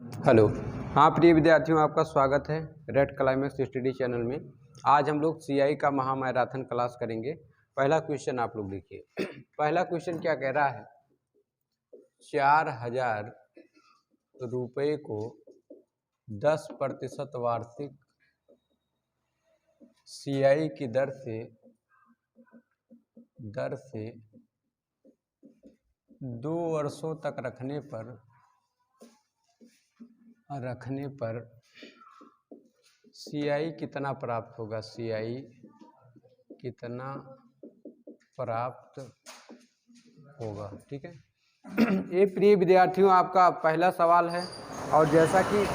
Hello. हाँ प्रिय विद्यार्थियों, आपका स्वागत है रेड क्लाइमेक्स स्टडी चैनल में। आज हम लोग सीआई का महामैराथन क्लास करेंगे। पहला क्वेश्चन आप लोग देखिए। पहला क्वेश्चन क्या कह रहा है, 4,000 रुपये को 10% वार्षिक सीआई की दर से 2 वर्षों तक रखने पर सीआई कितना प्राप्त होगा, सीआई कितना प्राप्त होगा। ठीक है। ये प्रिय विद्यार्थियों आपका पहला सवाल है। और जैसा कि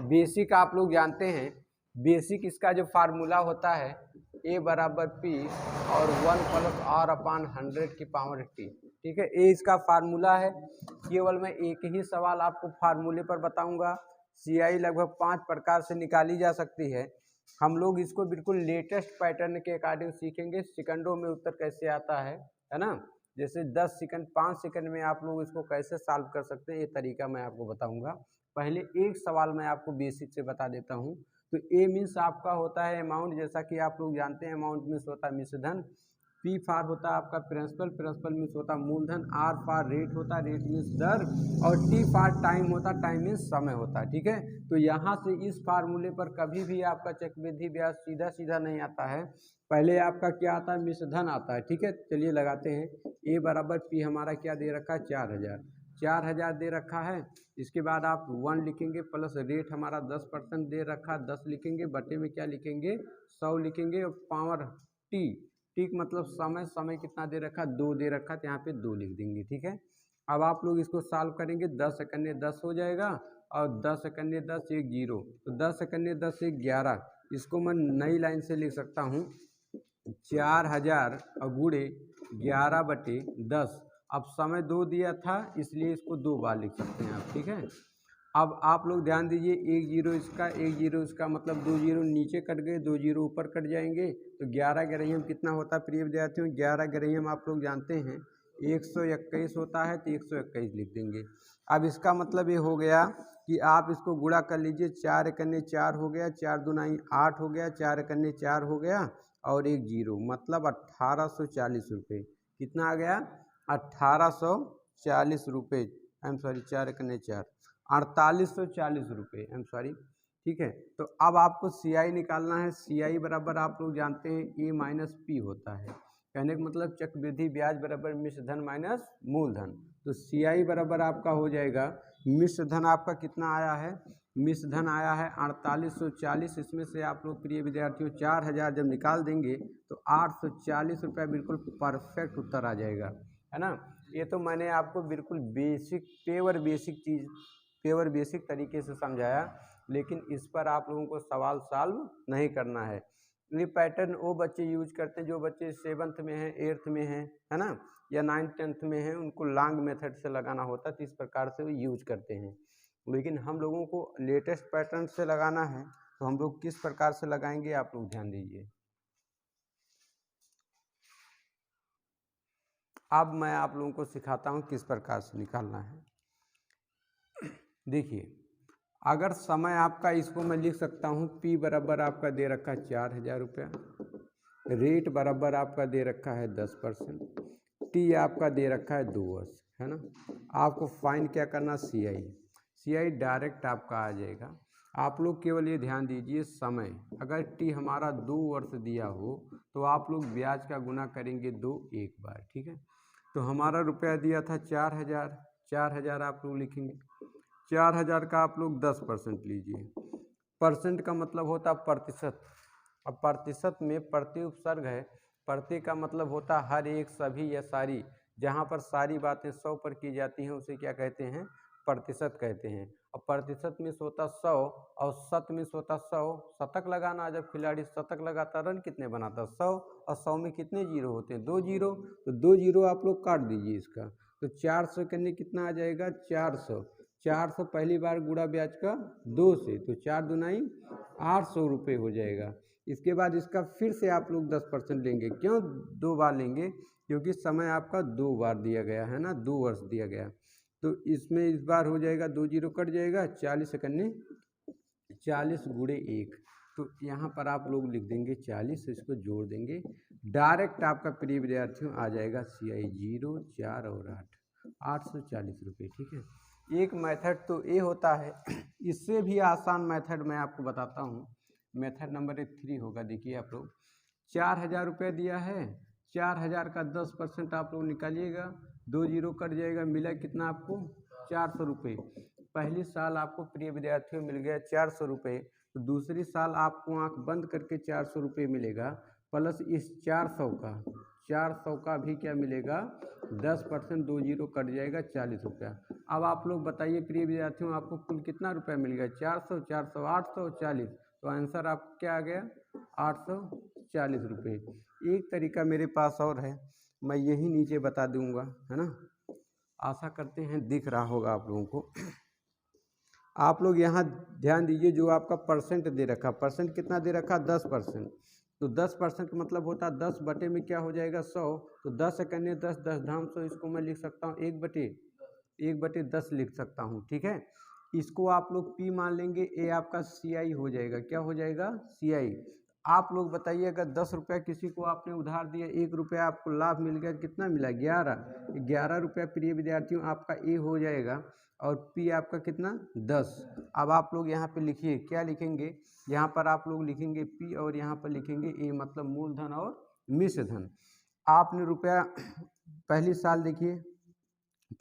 बेसिक आप लोग जानते हैं, बेसिक इसका जो फार्मूला होता है A बराबर P और 1 + R/100 की पावर T। ठीक है, ये इसका फार्मूला है। केवल मैं एक ही सवाल आपको फार्मूले पर बताऊंगा। सीआई लगभग 5 प्रकार से निकाली जा सकती है। हम लोग इसको बिल्कुल लेटेस्ट पैटर्न के अकॉर्डिंग सीखेंगे। सेकंडों में उत्तर कैसे आता है ना। जैसे 10 सेकंड 5 सेकंड में आप लोग इसको कैसे सॉल्व कर सकते हैं, ये तरीका मैं आपको बताऊंगा। पहले एक सवाल मैं आपको बेसिक से बता देता हूँ। तो ए मीन्स आपका होता है अमाउंट, जैसा कि आप लोग जानते हैं अमाउंट मीन्स होता है मिश्रधन। पी फॉर होता है आपका प्रिंसिपल मीन्स होता है मूलधन। आर फॉर रेट होता है, रेट मीन्स दर। और टी फॉर टाइम होता है, टाइम मीन्स समय होता है। ठीक है, तो यहाँ से इस फार्मूले पर कभी भी आपका चक्रवृद्धि ब्याज सीधा सीधा नहीं आता है। पहले आपका क्या आता है, मिश्रधन आता है। ठीक है, चलिए लगाते हैं। ए बराबर पी हमारा क्या दे रखा है, 4,000 दे रखा है। इसके बाद आप 1 लिखेंगे प्लस रेट हमारा 10% दे रखा है, 10 लिखेंगे, बटे में क्या लिखेंगे, 100 लिखेंगे। और पावर टी, ठीक मतलब समय कितना दे रखा है, 2 दे रखा है, तो यहाँ पे 2 लिख देंगे। ठीक है, अब आप लोग इसको सॉल्व करेंगे। 10 सेकंड 10 हो जाएगा और 10 सेकंड 10 1 0, तो 10 सेकंड 10 1 11। इसको मैं नई लाइन से लिख सकता हूँ, 4,000 और गुणे 11/10। अब समय 2 दिया था इसलिए इसको 2 बार लिख सकते हैं आप। ठीक है, अब आप लोग ध्यान दीजिए, 1 0 इसका 1 0 इसका मतलब 2 0 नीचे कट गए, 2 0 ऊपर कट जाएंगे। तो 11 ग्रहियम कितना होता है प्रिय विद्यार्थियों, 11 ग्रहियम आप लोग जानते हैं 121 होता है, तो 121 लिख देंगे। अब इसका मतलब ये हो गया कि आप इसको गुणा कर लीजिए। 4 एकन्ने 4 हो गया, 4 दूनाई 8 हो गया, 4 एकन्ने 4 हो गया और 1 0 मतलब 1840 रुपये। कितना आ गया, 1840 रुपये। आई एम सॉरी, 4 एकन्ने 4, 4840 रुपये। I am sorry. ठीक है, तो अब आपको सीआई निकालना है। सीआई बराबर आप लोग जानते हैं ए माइनस पी होता है। कहने का मतलब चक्रवृद्धि ब्याज बराबर मिश्रधन माइनस मूलधन। तो सीआई बराबर आपका हो जाएगा, मिश्रधन आपका कितना आया है, मिश्रधन आया है 4840। इसमें से आप लोग प्रिय विद्यार्थियों 4,000 जब निकाल देंगे तो 840 रुपये बिल्कुल परफेक्ट उत्तर आ जाएगा, है ना। ये तो मैंने आपको बिल्कुल बेसिक पेवर बेसिक तरीके से समझाया, लेकिन इस पर आप लोगों को सवाल सॉल्व नहीं करना है। ये पैटर्न वो बच्चे यूज करते हैं जो बच्चे 7th में हैं, 8th में हैं, है ना, या 9th 10th में हैं। उनको लॉन्ग मेथड से लगाना होता है, तो इस प्रकार से वो यूज करते हैं। लेकिन हम लोगों को लेटेस्ट पैटर्न से लगाना है, तो हम लोग किस प्रकार से लगाएंगे आप लोग ध्यान दीजिए। अब मैं आप लोगों को सिखाता हूँ किस प्रकार से निकालना है। देखिए, अगर समय आपका, इसको मैं लिख सकता हूँ, पी बराबर आपका दे रखा है 4,000 रुपया, रेट बराबर आपका दे रखा है 10%, टी आपका दे रखा है 2 वर्ष, है ना। आपको फाइन क्या करना, सीआई डायरेक्ट आपका आ जाएगा। आप लोग केवल ये ध्यान दीजिए, समय अगर टी हमारा 2 वर्ष दिया हो तो आप लोग ब्याज का गुना करेंगे 2 एक बार। ठीक है, तो हमारा रुपया दिया था 4,000, 4,000 आप लोग लिखेंगे। 4,000 का आप लोग 10% लीजिए। परसेंट का मतलब होता प्रतिशत। अब प्रतिशत में प्रति उपसर्ग है, प्रति का मतलब होता हर एक, सभी या सारी। जहाँ पर सारी बातें 100 पर की जाती हैं उसे क्या कहते हैं, प्रतिशत कहते हैं। और प्रतिशत में होता 100 और शत में होता 100। शतक लगाना, जब खिलाड़ी शतक लगाता रन कितने बनाता, 100। और 100 में कितने जीरो होते हैं, 2 जीरो। तो 2 जीरो आप लोग काट दीजिए इसका। तो 400 करने कितना आ जाएगा, 400। 400 पहली बार गुणा ब्याज का 2 से, तो 4 दूनाई 800 रुपये हो जाएगा। इसके बाद इसका फिर से आप लोग 10% लेंगे। क्यों 2 बार लेंगे, क्योंकि समय आपका 2 बार दिया गया है ना, 2 वर्ष दिया गया। तो इसमें इस बार हो जाएगा 2 जीरो कट जाएगा, 40 सेकंड 40 गुणे 1, तो यहाँ पर आप लोग लिख देंगे 40, इसको जोड़ देंगे, डायरेक्ट आपका प्रिय विद्यार्थियों आ जाएगा CI 0 4 और 840 रुपये। ठीक है, एक मेथड तो ये होता है। इससे भी आसान मेथड मैं आपको बताता हूँ, मेथड नंबर 3 होगा। देखिए आप लोग 4000 रुपये दिया है, 4000 का 10% आप लोग निकालिएगा, 2 जीरो कट जाएगा, मिला कितना आपको 400 रुपये। पहली साल आपको प्रिय विद्यार्थियों मिल गया 400 रुपये, तो दूसरी साल आपको आंख बंद करके 400 रुपये मिलेगा, प्लस इस 400 का भी क्या मिलेगा 10%, 2 जीरो कट जाएगा 40 रुपया। अब आप लोग बताइए प्रिय विद्यार्थियों आपको कुल कितना रुपया मिल गया 400 400 840, तो आंसर आपको क्या आ गया 840 रुपये। एक तरीका मेरे पास और है, मैं यही नीचे बता दूंगा, है ना, आशा करते हैं दिख रहा होगा आप लोगों को। आप लोग यहाँ ध्यान दीजिए, जो आपका परसेंट दे रखा, परसेंट कितना दे रखा 10%, तो 10% का मतलब होता है 10 बटे में क्या हो जाएगा 100, तो 10 सेकंड 10 10 धाम 100, इसको मैं लिख सकता हूँ 1/10 लिख सकता हूँ। ठीक है, इसको आप लोग P मान लेंगे, ये आपका CI हो जाएगा, क्या हो जाएगा CI। आप लोग बताइए अगर 10 रुपया किसी को आपने उधार दिया, 1 रुपया आपको लाभ मिल गया, कितना मिला 11 रुपया प्रिय विद्यार्थियों आपका A हो जाएगा, और P आपका कितना 10। अब आप लोग यहाँ पे लिखिए, क्या लिखेंगे, यहाँ पर आप लोग लिखेंगे P और यहाँ पर लिखेंगे A, मतलब मूलधन और मिश्र धन। आपने रुपया पहली साल देखिए,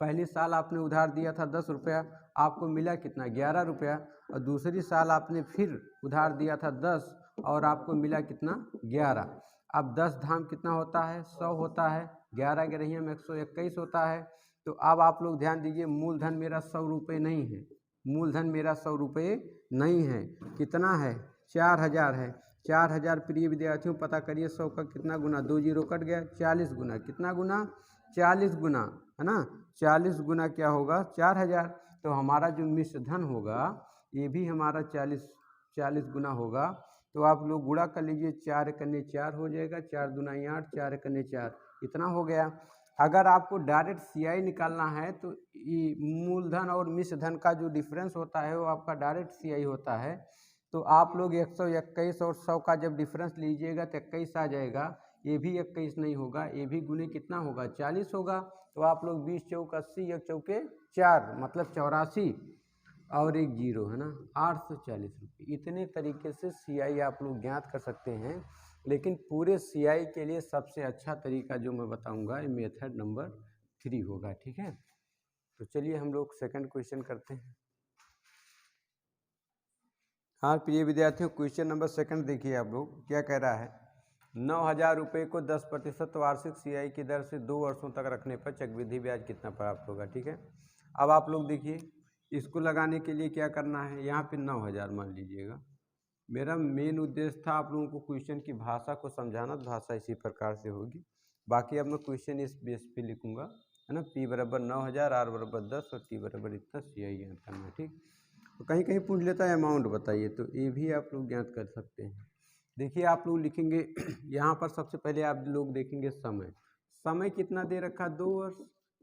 पहली साल आपने उधार दिया था 10 रुपया, आपको मिला कितना 11 रुपया, और दूसरी साल आपने फिर उधार दिया था 10 और आपको मिला कितना 11। अब 10 धाम कितना होता है 100 होता है, 11 गिरहिया में 121 होता है। तो अब आप लोग ध्यान दीजिए, मूलधन मेरा 100 रुपये नहीं है, मूलधन मेरा 100 रुपये नहीं है, कितना है 4000 है। 4000 प्रिय विद्यार्थियों पता करिए 100 का कितना गुना, 2 जीरो कट गया, 40 गुना, कितना गुना 40 गुना, है ना, 40 गुना क्या होगा 4000। तो हमारा जो मिश्र धन होगा ये भी हमारा 40 गुना होगा। तो आप लोग गुणा कर लीजिए, 4 कन्ने 4 हो जाएगा, 4 दूना 8, 4 कन्ने 4, इतना हो गया। अगर आपको डायरेक्ट CI निकालना है तो मूलधन और मिश्र धन का जो डिफरेंस होता है वो आपका डायरेक्ट CI होता है। तो आप लोग 121 और 100 का जब डिफरेंस लीजिएगा तो 21 आ जाएगा, ये भी 21 नहीं होगा, ये भी गुने कितना होगा 40 होगा। तो आप लोग 20 चौक 80, 1 चौके 4 मतलब 84 और 1 जीरो, है ना, 840 रुपये। इतने तरीके से CI आप लोग ज्ञात कर सकते हैं, लेकिन पूरे CI के लिए सबसे अच्छा तरीका जो मैं बताऊंगा ये मेथड नंबर 3 होगा। ठीक है, तो चलिए हम लोग सेकंड क्वेश्चन करते हैं। हाँ प्रिय विद्यार्थियों, क्वेश्चन नंबर सेकंड देखिए आप लोग क्या कह रहा है। 9000 रुपये को 10% वार्षिक CI की दर से 2 वर्षों तक रखने पर चक्रवृद्धि ब्याज कितना प्राप्त होगा। ठीक है, अब आप लोग देखिए, इसको लगाने के लिए क्या करना है, यहाँ पे 9000 मान लीजिएगा। मेरा मेन उद्देश्य था आप लोगों को क्वेश्चन की भाषा को समझाना, तो भाषा इसी प्रकार से होगी। बाकी अब मैं क्वेश्चन इस बेस पे लिखूंगा, है ना, P बराबर 9000, R बराबर 10 और T बराबर इतना CI ज्ञात करना है। ठीक, तो कहीं कहीं पूछ लेता है अमाउंट बताइए, तो ये भी आप लोग ज्ञात कर सकते हैं। देखिए आप लोग लिखेंगे यहाँ पर सबसे पहले आप लोग देखेंगे समय, समय कितना दे रखा 2 वर्ष।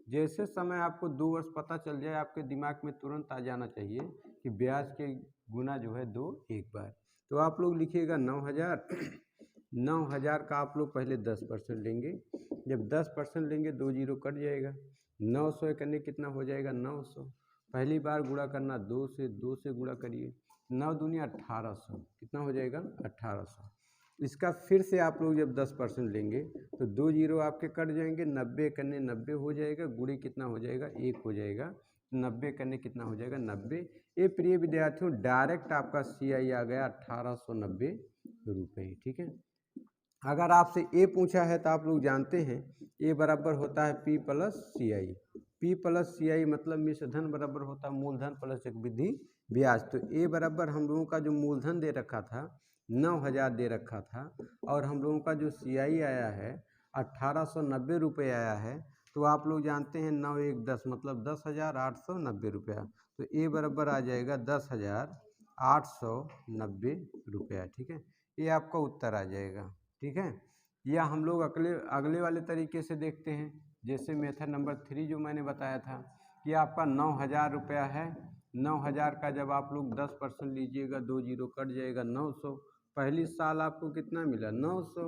जैसे समय आपको 2 वर्ष पता चल जाए, आपके दिमाग में तुरंत आ जाना चाहिए कि ब्याज के गुना जो है 2 एक बार। तो आप लोग लिखिएगा 9000 9000 का आप लोग पहले 10% लेंगे, जब 10% लेंगे 2 जीरो कट जाएगा, 900 करने कितना हो जाएगा 900। पहली बार गुणा करना 2 से गुणा करिए, 9 दूनी 1800, कितना हो जाएगा 1800। इसका फिर से आप लोग जब 10% लेंगे तो 2 जीरो आपके कट जाएंगे, 90 करने 90 हो जाएगा, गुणे कितना हो जाएगा 1 हो जाएगा, 90 करने कितना हो जाएगा 90। ये प्रिय विद्यार्थियों डायरेक्ट आपका CI आ गया 1890 रुपये। ठीक है, अगर आपसे ए पूछा है तो आप लोग जानते हैं ए बराबर होता है P plus CI। P plus CI मतलब मिश्र धन बराबर होता है मूलधन प्लस चक्रवृद्धि ब्याज। तो ए बराबर हम लोगों का जो मूलधन दे रखा था 9000 दे रखा था, और हम लोगों का जो CI आया है 1890 रुपये आया है। तो आप लोग जानते हैं 9 1 10 मतलब 10,890 रुपया। तो ए बराबर आ जाएगा 10,890 रुपया। ठीक है, ये आपका उत्तर आ जाएगा। ठीक है, या हम लोग अगले वाले तरीके से देखते हैं, जैसे मेथड नंबर 3 जो मैंने बताया था कि आपका 9,000 रुपया है। 9,000 का जब आप लोग 10% लीजिएगा, 2 जीरो कट जाएगा 900। पहली साल आपको कितना मिला 900,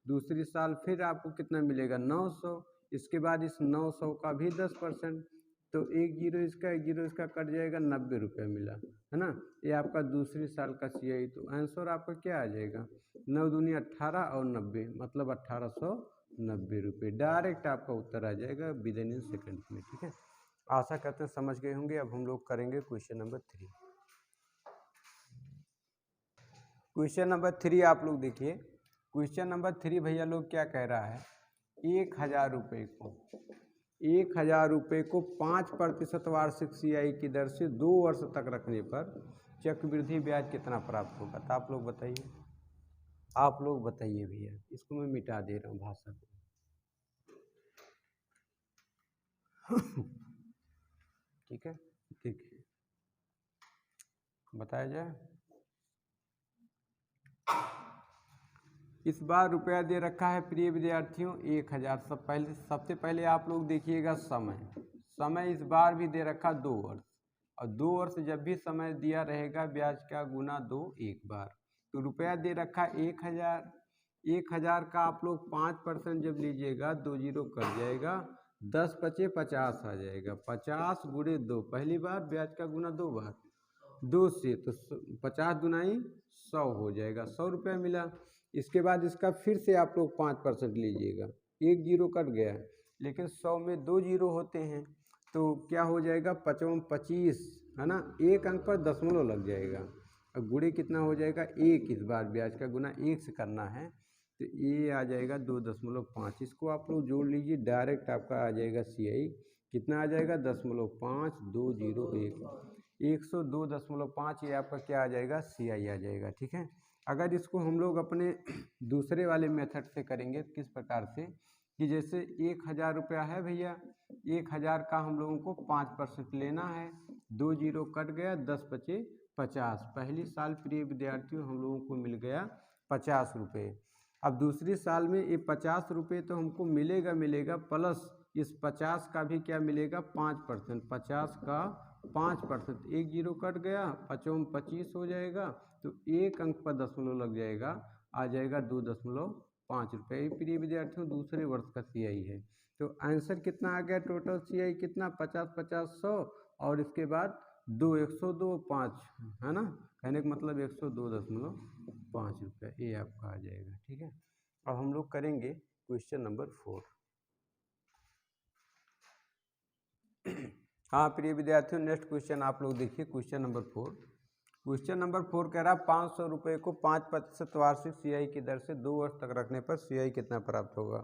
दूसरी साल फिर आपको कितना मिलेगा 900, इसके बाद इस 900 का भी 10%, तो 1 जीरो इसका कट जाएगा 90 रुपये मिला, है ना। ये आपका दूसरी साल का CI। तो आंसर आपका क्या आ जाएगा 9 दूनी 18 और 90 मतलब 1890 रुपये। डायरेक्ट आपका उत्तर आ जाएगा विदिन इन सेकेंड में, ठीक है। आशा करते हैं समझ गए होंगे। अब हम लोग करेंगे क्वेश्चन नंबर 3। क्वेश्चन नंबर 3 आप लोग देखिए। क्वेश्चन नंबर 3 भैया लोग क्या कह रहा है, 1,000 रुपये को 5% वार्षिक CI की दर से 2 वर्ष तक रखने पर चक्रवृद्धि ब्याज कितना प्राप्त होगा। तो आप लोग बताइए भैया। इसको मैं मिटा दे रहा हूँ भाषा को। ठीक है, ठीक है, बताया जाए। इस बार रुपया दे रखा है प्रिय विद्यार्थियों 1,000। सबसे पहले आप लोग देखिएगा समय इस बार भी दे रखा 2 वर्ष, और 2 वर्ष जब भी समय दिया रहेगा ब्याज का गुना 2 एक बार। तो रुपया दे रखा 1,000। 1,000 का आप लोग 5% जब लीजिएगा 2 जीरो कट जाएगा, 10 पचे 50 आ जाएगा। 50 गुणे 2 पहली बार, ब्याज का गुना 2 बार, 2 से तो 50 दुनाई 100 हो जाएगा, 100 रुपया मिला। इसके बाद इसका फिर से आप लोग 5% लीजिएगा, 1 जीरो कट गया, लेकिन 100 में 2 जीरो होते हैं, तो क्या हो जाएगा 5 25, है ना। 1 अंक पर दशमलव लग जाएगा, और गुणे कितना हो जाएगा 1। इस बार ब्याज का गुना 1 से करना है, तो ये आ जाएगा 2.5। इसको आप लोग जोड़ लीजिए, डायरेक्ट आपका आ जाएगा CI कितना आ जाएगा 0.5 201 102.5। ये आपका क्या आ जाएगा CI आ जाएगा, ठीक है। अगर इसको हम लोग अपने दूसरे वाले मेथड से करेंगे, किस प्रकार से, कि जैसे 1,000 रुपया है भैया, 1,000 का हम लोगों को 5% लेना है, 2 जीरो कट गया, 10 पचे 50। पहली साल प्रिय विद्यार्थियों हम लोगों को मिल गया 50 रुपये। अब दूसरी साल में ये 50 रुपये तो हमको मिलेगा प्लस इस 50 का भी क्या मिलेगा 5%। 50 का 5%, 1 जीरो कट गया, 5 25 हो जाएगा, तो 1 अंक पर दशमलव लग जाएगा, आ जाएगा 2.5 रुपये। प्रिय विद्यार्थियों दूसरे वर्ष का CI है। तो आंसर कितना आ गया, टोटल CI कितना 50 50 100, और इसके बाद 2 102 5, है ना। कहने का मतलब 102.5 रुपये, ये आपका आ जाएगा, ठीक है। अब हम लोग करेंगे क्वेश्चन नंबर 4। हाँ प्रिय विद्यार्थियों, नेक्स्ट क्वेश्चन आप लोग देखिए। Question number 4। क्वेश्चन नंबर 4 कह रहा है 500 रुपये को 5% वार्षिक CI की दर से 2 वर्ष तक रखने पर CI कितना प्राप्त होगा।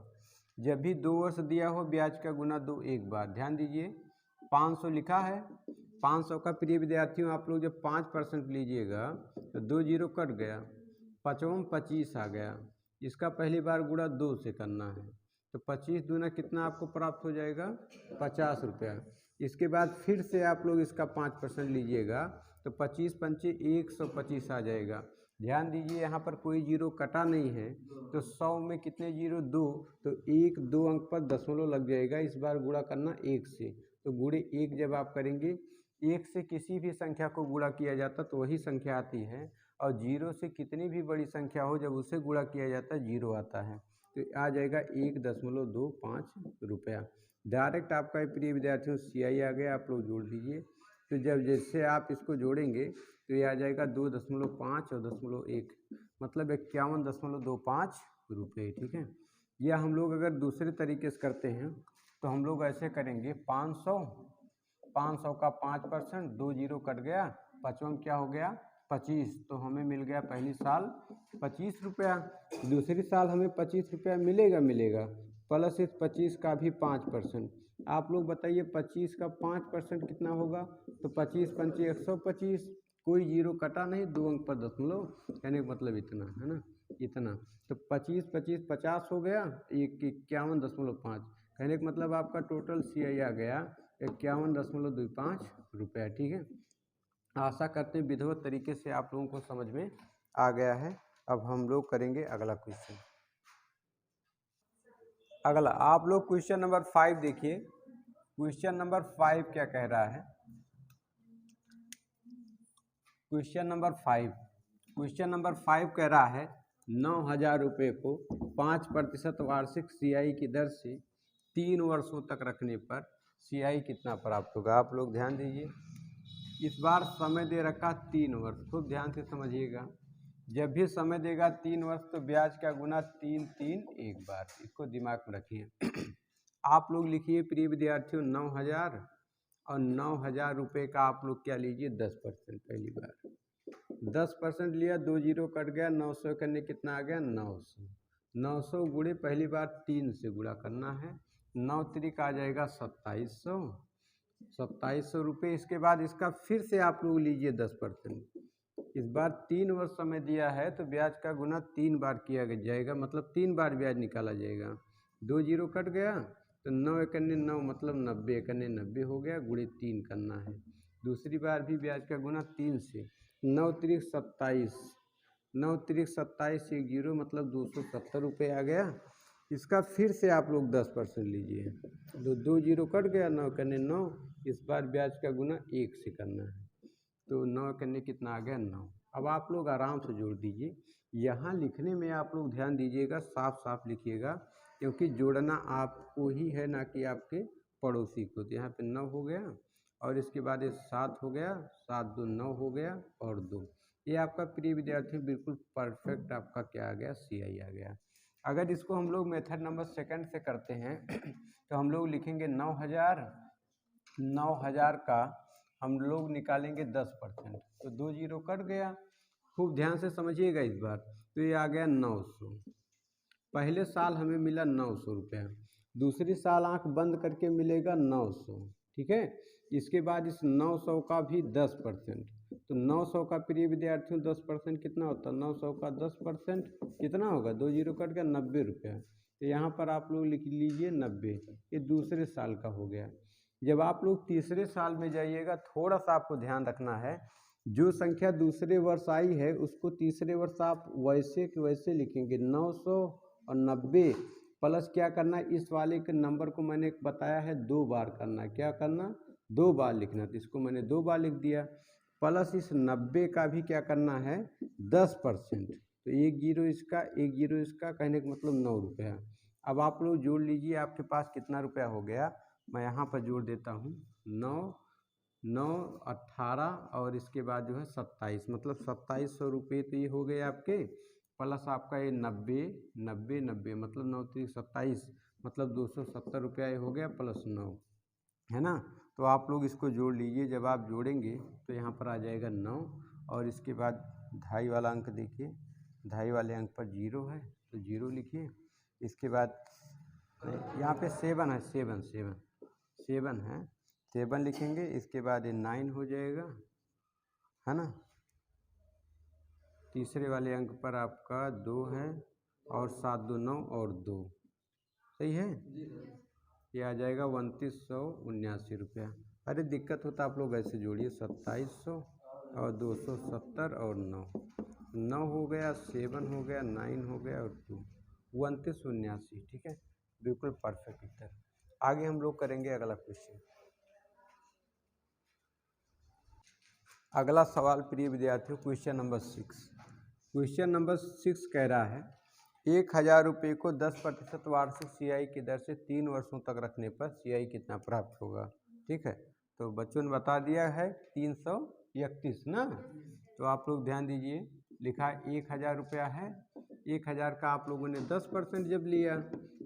जब भी 2 वर्ष दिया हो ब्याज का गुना 2 एक बार। ध्यान दीजिए 500 लिखा है, 500 का प्रिय विद्यार्थियों आप लोग जब 5% लीजिएगा तो 2 जीरो कट गया, 5 25 आ गया, इसका पहली बार गुणा 2 से करना है, तो 25 दूना कितना आपको प्राप्त हो जाएगा 50 रुपया। इसके बाद फिर से आप लोग इसका 5% लीजिएगा तो 25 पंचे 125 आ जाएगा। ध्यान दीजिए यहाँ पर कोई जीरो कटा नहीं है, तो 100 में कितने जीरो 2, तो 1 2 अंक पर दशमलव लग जाएगा। इस बार गुणा करना 1 से, तो गुणे 1 जब आप करेंगे, 1 से किसी भी संख्या को गुणा किया जाता तो वही संख्या आती है, और जीरो से कितनी भी बड़ी संख्या हो जब उसे गुणा किया जाता है जीरो आता है, तो आ जाएगा 1.25 रुपया। डायरेक्ट आपका प्रिय विद्यार्थियों CI आ गया, आप लोग जोड़ लीजिए। तो जब जैसे आप इसको जोड़ेंगे तो ये आ जाएगा 2.5 और 0.1 मतलब 51.25 रुपये, ठीक है। या हम लोग अगर दूसरे तरीके से करते हैं तो हम लोग ऐसे करेंगे 500 का 5%, 2 जीरो कट गया, 5 क्या हो गया 25, तो हमें मिल गया पहली साल 25 रुपया। दूसरी साल हमें 25 रुपया मिलेगा प्लस इस 25 का भी 5%। आप लोग बताइए 25 का 5% कितना होगा, तो 25 पंचे 125, कोई जीरो कटा नहीं, 2 अंक पर दशमलव, कहने का मतलब इतना, है ना, इतना। तो 25 25 50 हो गया, 51.5, कहने का मतलब आपका टोटल CI आ गया 51.25 रुपया, ठीक है। आशा करते हैं विधिवत तरीके से आप लोगों को समझ में आ गया है। अब हम लोग करेंगे अगला क्वेश्चन। अगला आप लोग क्वेश्चन नंबर 5 देखिए। क्वेश्चन नंबर 5 क्या कह रहा है? क्वेश्चन नंबर 5 कह रहा है 9,000 रुपये को 5% वार्षिक CI की दर से 3 वर्षों तक रखने पर CI कितना प्राप्त होगा? आप लोग ध्यान दीजिए, इस बार समय दे रखा 3 वर्ष, खूब ध्यान से समझिएगा। जब भी समय देगा 3 वर्ष तो ब्याज का गुना 3 एक बार, इसको दिमाग में रखिए। आप लोग लिखिए प्रिय विद्यार्थियों 9,000 और 9,000 रुपये का आप लोग क्या लीजिए 10%। पहली बार 10% लिया, 2 जीरो कट गया, 900 करने कितना आ गया 900। 900 गुणे पहली बार 3 से गुणा करना है, 9 त्रिक आ जाएगा 2700, 2700 रुपये। इसके बाद इसका फिर से आप लोग लीजिए 10%। इस बार 3 वर्ष समय दिया है तो ब्याज का गुना 3 बार किया जाएगा, मतलब 3 बार ब्याज निकाला जाएगा। 2 जीरो कट गया तो 9 एकन्ने 9 मतलब 90 एकन्ने 90 हो गया, गुणे 3 करना है। दूसरी बार भी ब्याज का गुना 3 से, 9 त्रिक 27, 9 त्रिक 27 एक जीरो मतलब 270 रुपये आ गया। इसका फिर से आप लोग 10% लीजिए, तो 2 जीरो कट गया, 9 एकन्ने 9, इस बार ब्याज का गुना 1 से करना है, तो 9 करने कितना आ गया 9। अब आप लोग आराम से जोड़ दीजिए। यहाँ लिखने में आप लोग ध्यान दीजिएगा, साफ साफ लिखिएगा, क्योंकि जोड़ना आपको ही है ना कि आपके पड़ोसी को। तो यहाँ पे 9 हो गया और इसके बाद ये 7 हो गया, 7 2 9 हो गया और 2। ये आपका प्रिय विद्यार्थी बिल्कुल परफेक्ट आपका क्या आ गया CI आ गया। अगर इसको हम लोग मेथड नंबर 2 से करते हैं तो हम लोग लिखेंगे 9,000 का हम लोग निकालेंगे 10%, तो 2 जीरो कट गया। खूब ध्यान से समझिएगा इस बार, तो ये आ गया 900। पहले साल हमें मिला 900 रुपया, दूसरी साल आंख बंद करके मिलेगा 900, ठीक है। इसके बाद इस 900 का भी 10%, तो 900 का प्रिय विद्यार्थियों 10% कितना होता है? 900 का 10% कितना होगा? 2 जीरो कट गया 90 रुपया, तो यहाँ पर आप लोग लिख लीजिए 90। ये दूसरे साल का हो गया। जब आप लोग तीसरे साल में जाइएगा, थोड़ा सा आपको ध्यान रखना है, जो संख्या दूसरे वर्ष आई है उसको तीसरे वर्ष आप वैसे के वैसे लिखेंगे। 900 और 90 प्लस क्या करना है, इस वाले के नंबर को मैंने बताया है 2 बार करना है। क्या करना? 2 बार लिखना। तो इसको मैंने 2 बार लिख दिया, प्लस इस 90 का भी क्या करना है 10%, तो 1 जीरो इसका 1 जीरो इसका, कहने का मतलब 9 रुपया। अब आप लोग जोड़ लीजिए, आपके पास कितना रुपया हो गया, मैं यहाँ पर जोड़ देता हूँ। 9 9 18 और इसके बाद जो है 27, मतलब 2700 रुपये तो ये हो गए आपके, प्लस आपका ये 90 90 90 मतलब 9 3 27 मतलब 270 रुपया ये हो गया, प्लस 9, है ना। तो आप लोग इसको जोड़ लीजिए। जब आप जोड़ेंगे तो यहाँ पर आ जाएगा 9 और इसके बाद ढाई वाला अंक देखिए, ढाई वाले अंक पर 0 है तो 0 लिखिए। इसके बाद यहाँ पे 7 है, 7 है, 7 लिखेंगे। इसके बाद ये 9 हो जाएगा, है ना। तीसरे वाले अंक पर आपका 2 है और 7 2 9 और 2, सही है। ये आ जाएगा 2979 रुपया। अरे दिक्कत होता आप लोग ऐसे जोड़िए, 2700 और 270 और 9 हो गया, 7 हो गया, 9 हो गया और 2, 2979, ठीक है, बिल्कुल परफेक्ट उत्तर। आगे हम लोग करेंगे अगला क्वेश्चन। अगला सवाल प्रिय विद्यार्थियों, क्वेश्चन नंबर 6 कह रहा है 1,000 रुपये को 10% वार्षिक CI की दर से 3 वर्षों तक रखने पर CI कितना प्राप्त होगा? ठीक है, तो बच्चों ने बता दिया है 331 ना। तो आप लोग ध्यान दीजिए, लिखा 1,000 रुपया है, 1,000 का आप लोगों ने 10% जब लिया,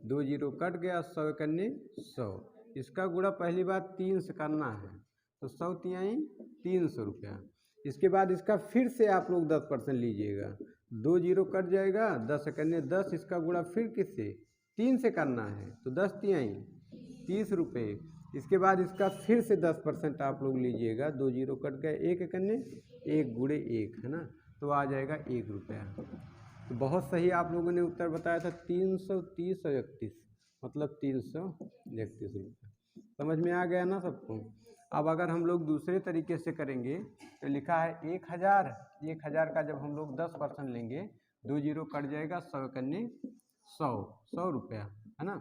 2 जीरो कट गया, 100 करने 100, इसका गुणा पहली बार 3 से करना है, तो 100 तिहाई 300 रुपया। इसके बाद इसका फिर से आप लोग 10% लीजिएगा, 2 जीरो कट जाएगा, 10 करने 10, इसका गुणा फिर किससे 3 से करना है, तो 10 तिहाई 30 रुपये। इसके बाद इसका फिर से 10% आप लोग लीजिएगा, 2 जीरो कट गए, 1 करने 1 गुणे 1, है ना, तो आ जाएगा 1 रुपया। तो बहुत सही आप लोगों ने उत्तर बताया था, 330 और 31 मतलब 331 रुपये। समझ में आ गया ना सबको। अब अगर हम लोग दूसरे तरीके से करेंगे तो लिखा है 1,000 का जब हम लोग 10% लेंगे, 2 जीरो कट जाएगा, 100 करने 100 रुपया, है ना।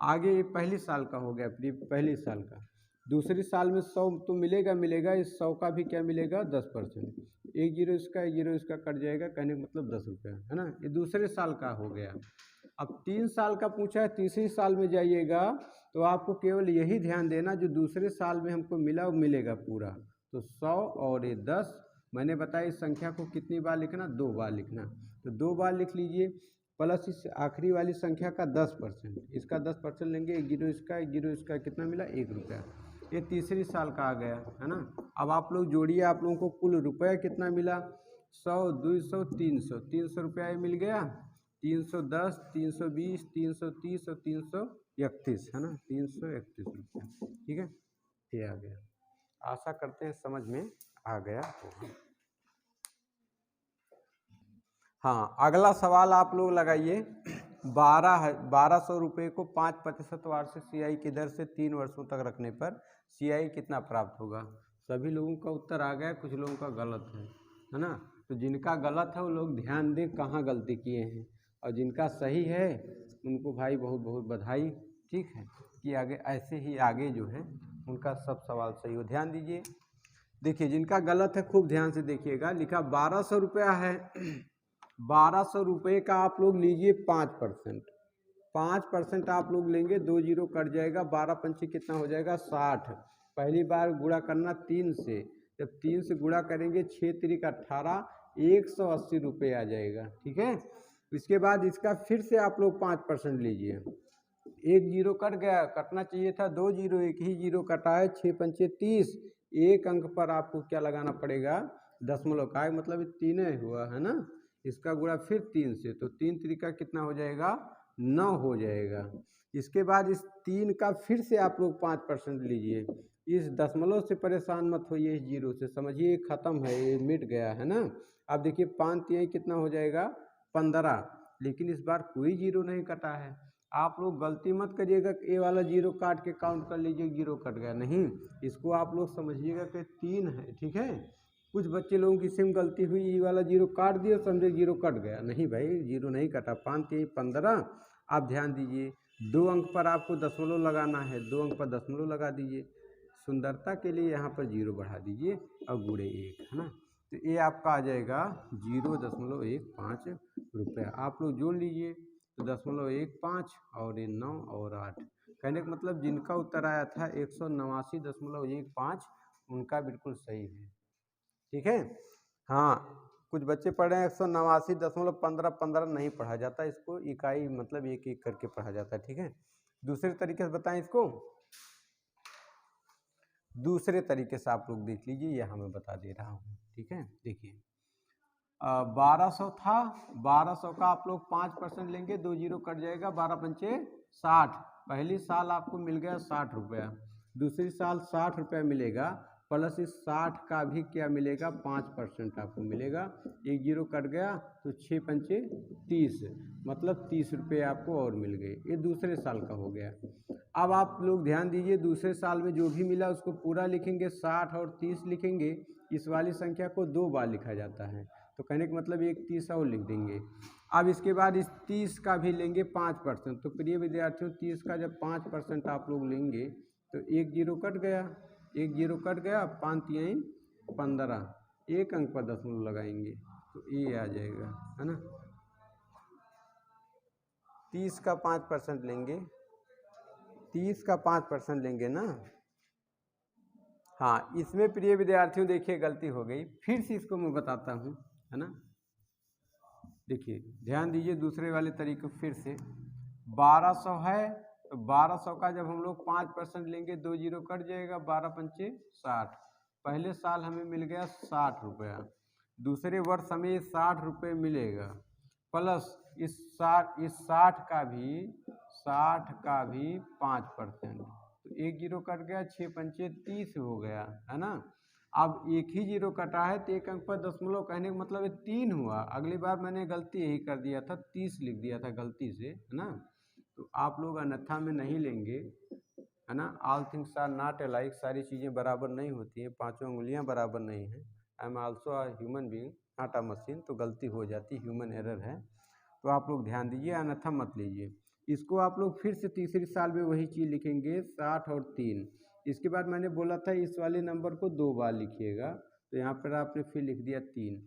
आगे ये पहली साल का हो गया, पहली साल का। दूसरी साल में 100 तो मिलेगा, इस 100 का भी क्या मिलेगा 10%। एक जीरो इसका कट जाएगा, कहने का मतलब 10 रुपया, है ना। ये दूसरे साल का हो गया। अब 3 साल का पूछा है, तीसरी साल में जाइएगा तो आपको केवल यही ध्यान देना जो दूसरे साल में हमको मिला वो मिलेगा पूरा। तो 100 और ये 10, मैंने बताया इस संख्या को कितनी बार लिखना, 2 बार लिखना। तो 2 बार लिख लीजिए, प्लस इस आखिरी वाली संख्या का 10%, इसका 10% लेंगे, एक जीरो इसका कितना मिला 1 रुपया। ये तीसरी साल का आ गया, है ना। अब आप लोग जोड़िए, आप लोगों को कुल रुपया कितना मिला, 100, 200, 300, 300 रुपया मिल गया। 310, 320, 330 और 331, है ना, 331 रुपया। ठीक है, ये आ गया। आशा करते हैं समझ में आ गया होगा। हाँ, अगला सवाल आप लोग लगाइए। 1200 रुपये को 5% वार्षिक CI की दर से 3 वर्षों तक रखने पर CI कितना प्राप्त होगा। सभी लोगों का उत्तर आ गया, कुछ लोगों का गलत है ना। तो जिनका गलत है वो लोग ध्यान दें कहाँ गलती किए हैं, और जिनका सही है उनको भाई बहुत बहुत बधाई। ठीक है, कि आगे ऐसे ही आगे जो है उनका सब सवाल सही हो। ध्यान दीजिए, देखिए जिनका गलत है खूब ध्यान से देखिएगा। लिखा 1200 रुपया है, 1200 रुपये का आप लोग लीजिए 5%। 5% आप लोग लेंगे, 2 जीरो कट जाएगा, 12 पंचे कितना हो जाएगा 60। पहली बार गुणा करना 3 से, जब 3 से गुणा करेंगे 6 त्रिक 18, 180 रुपये आ जाएगा। ठीक है, इसके बाद इसका फिर से आप लोग 5% लीजिए। एक जीरो कट गया, कटना चाहिए था 2 जीरो, एक ही जीरो कटा है, 6 पंचे 30। एक अंक पर आपको क्या लगाना पड़ेगा, दशमलव का, मतलब 3 हुआ, है ना। इसका गुणा फिर 3 से, तो 3 त्रिका कितना हो जाएगा 9 हो जाएगा। इसके बाद इस 3 का फिर से आप लोग 5% लीजिए। इस दशमलव से परेशान मत होइए, इस जीरो से समझिए ख़त्म है, ये मिट गया, है ना। अब देखिए 5 3 कितना हो जाएगा 15, लेकिन इस बार कोई जीरो नहीं कटा है। आप लोग गलती मत करिएगा कि ए वाला जीरो काट के काउंट कर लीजिए जीरो कट गया, नहीं। इसको आप लोग समझिएगा कि 3 है। ठीक है, कुछ बच्चे लोगों की सेम गलती हुई, ये वाला जीरो काट दिया, समझे जीरो कट गया, नहीं भाई जीरो नहीं कटा। 5 3 15। आप ध्यान दीजिए, 2 अंक पर आपको दशमलव लगाना है, 2 अंक पर दशमलव लगा दीजिए। सुंदरता के लिए यहाँ पर जीरो बढ़ा दीजिए और गुणे 1, है ना। तो ये आपका आ जाएगा 0.15 रुपया। आप लोग जोड़ लीजिए, तो 0.15 और ये 9 और 8, कहने का मतलब जिनका उत्तर आया था 189.15 उनका बिल्कुल सही है। ठीक है, हाँ, कुछ बच्चे पढ़ रहे हैं 189.15 नहीं पढ़ा जाता, इसको इकाई मतलब एक एक करके पढ़ा जाता है। ठीक है, दूसरे तरीके से बताएं इसको, दूसरे तरीके से आप लोग देख लीजिए, यह मैं बता दे रहा हूँ। ठीक है, देखिए 1200 था, 1200 का आप लोग 5% लेंगे, 2 जीरो कट जाएगा, 12 पंचे 60। पहली साल आपको मिल गया 60 रुपया, दूसरी साल 60 रुपया मिलेगा, प्लस इस 60 का भी क्या मिलेगा 5% आपको मिलेगा। एक जीरो कट गया तो 6 पंचे 30, मतलब 30 रुपये आपको और मिल गए। ये दूसरे साल का हो गया। अब आप लोग ध्यान दीजिए, दूसरे साल में जो भी मिला उसको पूरा लिखेंगे, 60 और 30 लिखेंगे। इस वाली संख्या को 2 बार लिखा जाता है, तो कहने का मतलब एक 30 और लिख देंगे। अब इसके बाद इस 30 का भी लेंगे 5%। तो प्रिय विद्यार्थियों 30 का जब 5% आप लोग लेंगे तो एक जीरो कट गया, एक जीरो कट गया, 5 3 15, एक अंक पर दशमलव लगाएंगे तो ये आ जाएगा, है ना। 30 का 5% लेंगे, 30 का 5% लेंगे ना। हाँ, इसमें प्रिय विद्यार्थियों देखिए गलती हो गई, फिर से इसको मैं बताता हूँ, है ना। देखिए ध्यान दीजिए, दूसरे वाले तरीके फिर से 1200 है, तो 1200 का जब हम लोग 5% लेंगे, 2 जीरो कट जाएगा, 12 पंचे 60। पहले साल हमें मिल गया 60 रुपया, दूसरे वर्ष हमें 60 रुपये मिलेगा, प्लस इस 60 का भी 5%। तो एक जीरो कट गया, 6 पंचे 30 हो गया, है ना। अब एक ही जीरो कटा है तो एक अंक पर दशमलव, कहने का मतलब 3 हुआ। अगली बार मैंने गलती यही कर दिया था, 30 लिख दिया था गलती से, है ना। तो आप लोग अन्यथा में नहीं लेंगे, है ना। All things are not alike, सारी चीज़ें बराबर नहीं होती हैं, पांचों उंगलियां बराबर नहीं हैं। I am also a human being not a machine, तो गलती हो जाती, ह्यूमन एरर है। तो आप लोग ध्यान दीजिए, अन्यथा मत लीजिए। इसको आप लोग फिर से तीसरी साल में वही चीज़ लिखेंगे 60 और 3। इसके बाद मैंने बोला था इस वाले नंबर को 2 बार लिखिएगा, तो यहाँ पर आपने फिर लिख दिया 3।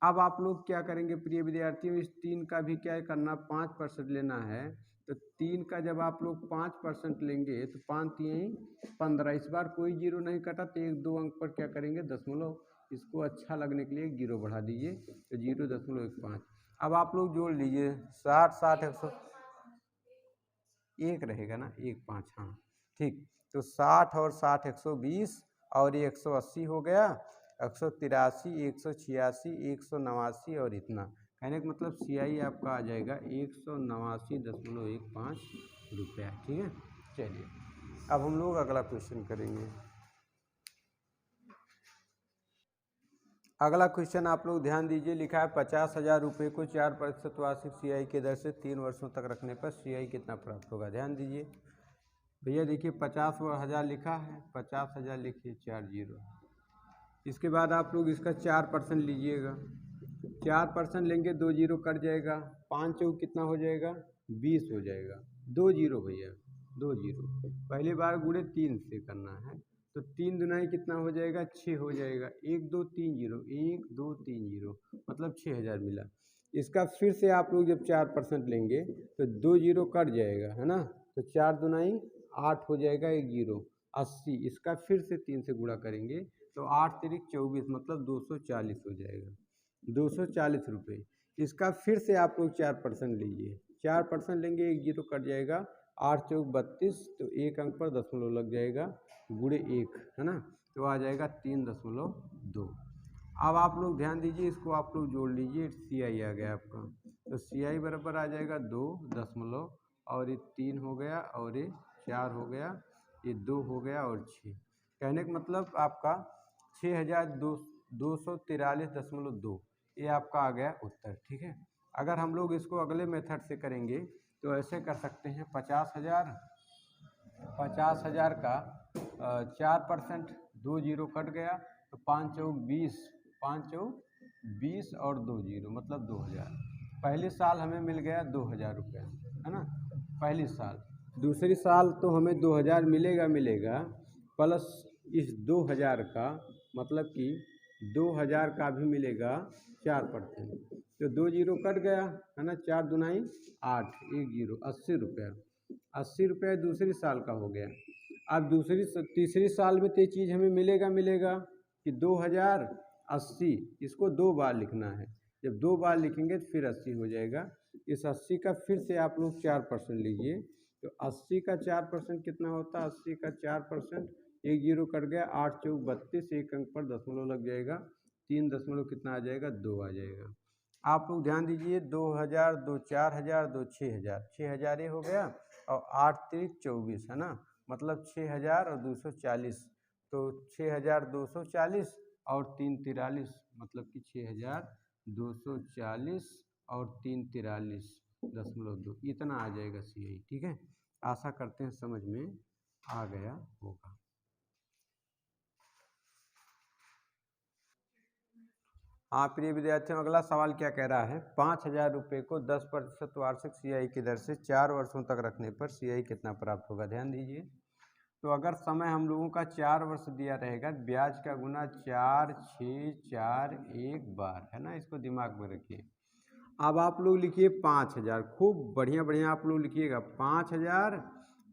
अब आप लोग क्या करेंगे प्रिय विद्यार्थियों, इस 3 का भी क्या करना, 5% लेना है। तो 3 का जब आप लोग 5% लेंगे तो 5 3 15, इस बार कोई जीरो नहीं कटा, तो 1-2 अंक पर क्या करेंगे दशमलव, इसको अच्छा लगने के लिए जीरो बढ़ा दीजिए, तो 0.15। अब आप लोग जोड़ लीजिए 60 60 101 रहेगा ना, 15, हाँ ठीक। तो 60 और 60 120 और ये 180 हो गया, 183 186 189 और इतना। कहने का मतलब CI आपका आ जाएगा 189.15 रुपया। ठीक है, चलिए अब हम लोग अगला क्वेश्चन करेंगे। अगला क्वेश्चन आप लोग ध्यान दीजिए, लिखा है 50,000 रुपये को 4% वार्षिक CI के दर से 3 वर्षों तक रखने पर CI कितना प्राप्त होगा। ध्यान दीजिए भैया, देखिए 50,000 लिखा है, 50,000 लिखिए 4 जीरो। इसके बाद आप लोग इसका 4% लीजिएगा, 4% लेंगे 2 जीरो कट जाएगा, 5 चौक कितना हो जाएगा 20 हो जाएगा, 2 जीरो भैया 2 जीरो। पहली बार गुणे 3 से करना है, तो 3 दुनाई कितना हो जाएगा 6 हो जाएगा, 1 2 3 जीरो 1 2 3 जीरो, मतलब 6,000 मिला। इसका फिर से आप लोग जब 4% लेंगे तो 2 जीरो कट जाएगा, है ना, तो 4 दुनाई 8 हो जाएगा, 1 जीरो 80। इसका फिर से 3 से गुणा करेंगे तो 8 तिरिक 24, मतलब 240 हो जाएगा, 240 रुपये। इसका फिर से आप लोग 4% लीजिए, 4% लेंगे 1 जीरो कट जाएगा, 8 चौक 32, तो 1 अंक पर दशमलव लग जाएगा, गुणे 1, है ना, तो आ जाएगा 3.2। अब आप लोग ध्यान दीजिए, इसको आप लोग जोड़ लीजिए, CI आ गया आपका, तो CI बराबर आ जाएगा 2 दशमलव, और ये 3 हो गया, और ये 4 हो गया, ये 2 हो गया और 6। कहने का मतलब आपका 6,243.2, ये आपका आ गया उत्तर। ठीक है, अगर हम लोग इसको अगले मेथड से करेंगे तो ऐसे कर सकते हैं, 50,000 का 4%, 2 जीरो कट गया, तो 5 चौक 20, 5 चौक 20 और 2 जीरो, मतलब 2,000। पहले साल हमें मिल गया 2,000 रुपया, है ना, पहली साल। दूसरी साल तो हमें 2,000 मिलेगा, प्लस इस 2,000 का, मतलब कि 2,000 का भी मिलेगा 4%, तो 2 जीरो कट गया, है ना, 4 दुनाई 8, 1 जीरो 80 रुपया, 80 रुपया दूसरी साल का हो गया। अब तीसरी साल में तो ये चीज़ हमें मिलेगा कि 2,080, इसको 2 बार लिखना है, जब 2 बार लिखेंगे तो फिर 80 हो जाएगा। इस 80 का फिर से आप लोग 4% लीजिए, तो 80 का 4% कितना होता है, 80 का 4%, 1 जीरो कट गया, 8 चौक 32, 1 अंक पर दशमलव लग जाएगा, 3 दशमलव कितना आ जाएगा 2 आ जाएगा। आप लोग ध्यान दीजिए, 2,000 2 4,000 2 6,000, 6,000 ये हो गया, और 8 3 24, है ना, मतलब 6,000 और 240, तो 6,240 और 3 43, मतलब कि 6,240 और 3 43.2, इतना आ जाएगा CI। ठीक है, आशा करते हैं समझ में आ गया होगा। हाँ प्रिय विद्यार्थियों, अगला सवाल क्या कह रहा है, 5,000 रुपये को 10% वार्षिक CI की दर से 4 वर्षों तक रखने पर CI कितना प्राप्त होगा। ध्यान दीजिए, तो अगर समय हम लोगों का 4 वर्ष दिया रहेगा, ब्याज का गुना 4 6 4 1 बार, है ना, इसको दिमाग में रखिए। अब आप लोग लिखिए 5,000, खूब बढ़िया आप लोग लिखिएगा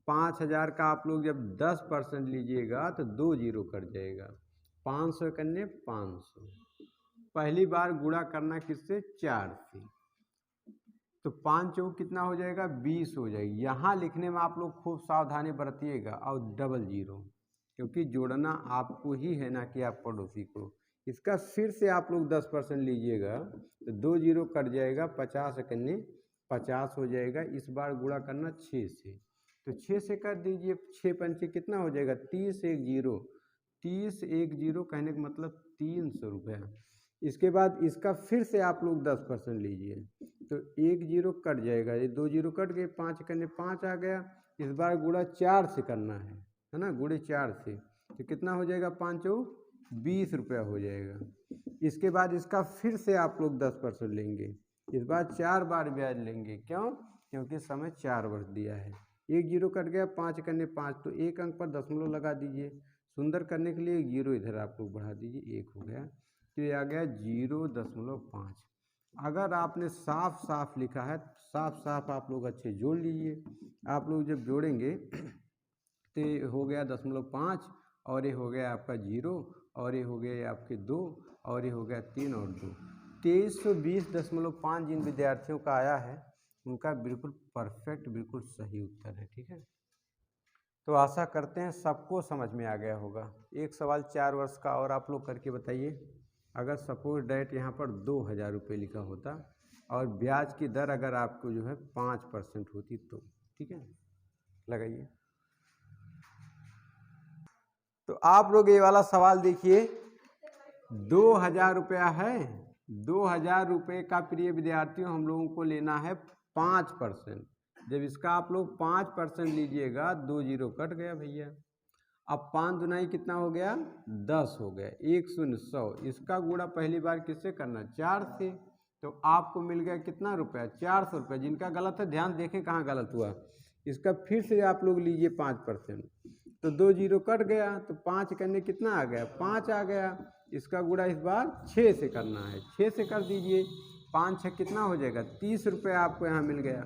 5,000 का आप लोग जब 10% लीजिएगा तो 2 जीरो कट जाएगा, 500 करने 500, पहली बार गुणा करना किससे, 4 से, तो 5 चौक कितना हो जाएगा 20 हो जाएगी। यहाँ लिखने में आप लोग खूब सावधानी बरतिएगा, और डबल जीरो, क्योंकि जोड़ना आपको ही है ना कि आप पड़ोसी को। इसका फिर से आप लोग 10% लीजिएगा तो 2 जीरो कट जाएगा, 50 करने 50 हो जाएगा। इस बार गुणा करना 6 से, तो 6 से कर दीजिए, 6 पंचे कितना हो जाएगा 30, 1 जीरो 30, 1 जीरो, कहने का मतलब 300 रुपया। इसके बाद इसका फिर से आप लोग 10% लीजिए, तो 1 जीरो कट जाएगा, ये 2 जीरो कट गए, 5 करने 5 आ गया। इस बार गुणा 4 से करना है ना, गुणे 4 से, तो कितना हो जाएगा 5 20 रुपया हो जाएगा। इसके बाद इसका फिर से आप लोग 10% लेंगे, इस बार 4 बार ब्याज लेंगे, क्यों, क्योंकि समय 4 वर्ष दिया है। एक जीरो कट गया, 5 करने 5, तो एक अंक पर दशमलव लगा दीजिए। सुंदर करने के लिए एक जीरो इधर आप लोग बढ़ा दीजिए, 1 हो गया, तो ये आ गया 0.5। अगर आपने साफ साफ लिखा है, साफ साफ आप लोग अच्छे जोड़ लीजिए। आप लोग जब जोड़ेंगे तो ये हो गया 0.5, और ये हो गया आपका 0, और ये हो गया आपके 2, और ये हो गया 3 और 2, 2320.5 जिन विद्यार्थियों का आया है उनका बिल्कुल परफेक्ट, बिल्कुल सही उत्तर है। ठीक है, तो आशा करते हैं सबको समझ में आ गया होगा। एक सवाल 4 वर्ष का और आप लोग करके बताइए। अगर सपोज डेट यहाँ पर 2000 रुपये लिखा होता और ब्याज की दर अगर आपको जो है 5% होती तो। ठीक है, लगाइए। तो आप लोग ये वाला सवाल देखिए, 2000 रुपया है, 2000 रुपये का प्रिय विद्यार्थियों हम लोगों को लेना है 5%। जब इसका आप लोग 5% लीजिएगा, 2 जीरो कट गया भैया। अब 5 दुनाई कितना हो गया, 10 हो गया, 1 शून्य 100। इसका गुणा पहली बार किससे करना, 4 से, तो आपको मिल गया कितना रुपया, 400 रुपये। जिनका गलत है ध्यान देखें कहाँ गलत हुआ। इसका फिर से आप लोग लीजिए 5%, तो 2 जीरो कट गया, तो 5 करने कितना आ गया, 5 आ गया। इसका गुणा इस बार 6 से करना है, 6 से कर दीजिए, 5 6 कितना हो जाएगा, 30 रुपये आपको यहाँ मिल गया।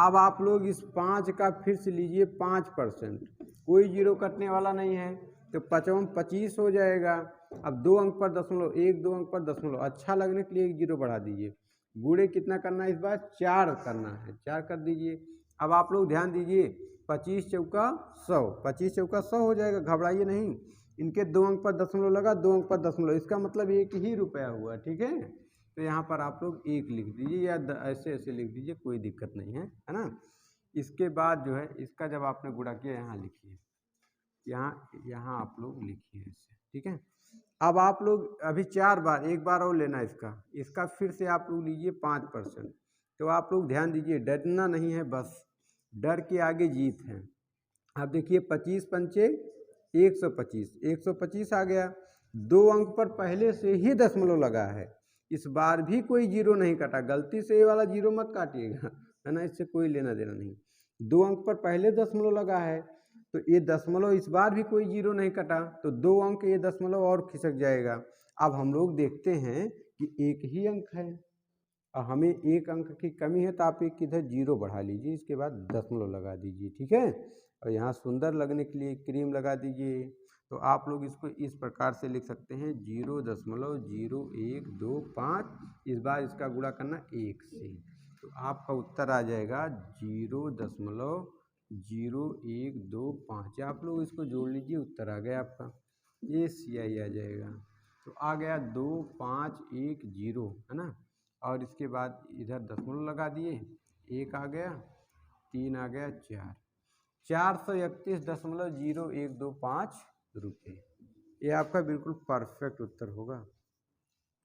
अब आप लोग इस 5 का फिर से लीजिए 5%, कोई जीरो कटने वाला नहीं है, तो 5 25 हो जाएगा। अब 2 अंक पर दशमलव, 1 2 अंक पर दशमलव, अच्छा लगने के लिए 1 जीरो बढ़ा दीजिए। गुणे कितना करना है इस बार, 4 करना है, 4 कर दीजिए। अब आप लोग ध्यान दीजिए, 25 चौका 100, 25 चौका 100 हो जाएगा, घबराइए नहीं। इनके 2 अंक पर दशमलव लगा, 2 अंक पर दशमलव, इसका मतलब 1 ही रुपया हुआ। ठीक है, तो यहाँ पर आप लोग 1 लिख दीजिए, या ऐसे ऐसे लिख दीजिए, कोई दिक्कत नहीं है, है ना। इसके बाद जो है इसका जब आपने गुणा किया, यहाँ लिखिए, यहाँ आप लोग लिखिए ऐसे। ठीक है, अब आप लोग अभी 4 बार, एक बार और लेना इसका फिर से आप लोग लीजिए 5%। तो आप लोग ध्यान दीजिए, डरना नहीं है, बस डर के आगे जीत है। अब देखिए 25 पंचे 125, 125 आ गया। 2 अंक पर पहले से ही दशमलव लगा है, इस बार भी कोई जीरो नहीं कटा, गलती से ये वाला जीरो मत काटिएगा, है ना, इससे कोई लेना देना नहीं। 2 अंक पर पहले दशमलव लगा है, तो ये दशमलव इस बार भी कोई जीरो नहीं कटा, तो 2 अंक ये दशमलव और खिसक जाएगा। अब हम लोग देखते हैं कि एक ही अंक है और हमें 1 अंक की कमी है, तो आप एक इधर जीरो बढ़ा लीजिए, इसके बाद दशमलव लगा दीजिए। ठीक है, और यहाँ सुंदर लगने के लिए क्रीम लगा दीजिए। तो आप लोग इसको इस प्रकार से लिख सकते हैं, 0.0125। इस बार इसका गुणा करना 1 से, तो आपका उत्तर आ जाएगा 0.0125। आप लोग इसको जोड़ लीजिए, उत्तर आ गया आपका, ये CI आ जाएगा। तो आ गया 2510, है ना, और इसके बाद इधर दशमलव लगा दिए, 1 आ गया, 3 आ गया, 4, 431.0125 रुपये। ये आपका बिल्कुल परफेक्ट उत्तर होगा।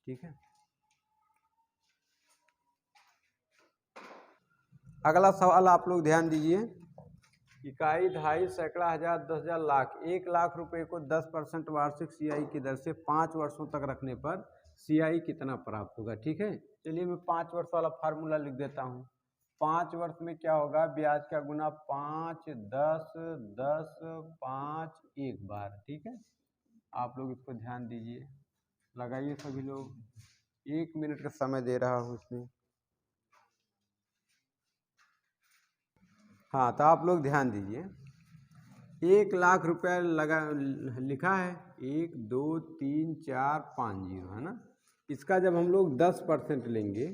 ठीक है, अगला सवाल आप लोग ध्यान दीजिए, इकाई, दहाई, सैकड़ा, हजार, 10,000, लाख, 1 लाख रुपए को 10% वार्षिक CI की दर से 5 वर्षों तक रखने पर CI कितना प्राप्त होगा। ठीक है, चलिए मैं 5 वर्ष वाला फार्मूला लिख देता हूँ। 5 वर्ष में क्या होगा, ब्याज का गुना 5, 10, 10, 5, 1 बार। ठीक है, आप लोग इसको ध्यान दीजिए, लगाइए सभी लोग, 1 मिनट का समय दे रहा हूँ इसमें। हाँ, तो आप लोग ध्यान दीजिए, 1 लाख रुपया लगा लिखा है, 1 2 3 4 5 जीरो, है ना। इसका जब हम लोग 10% लेंगे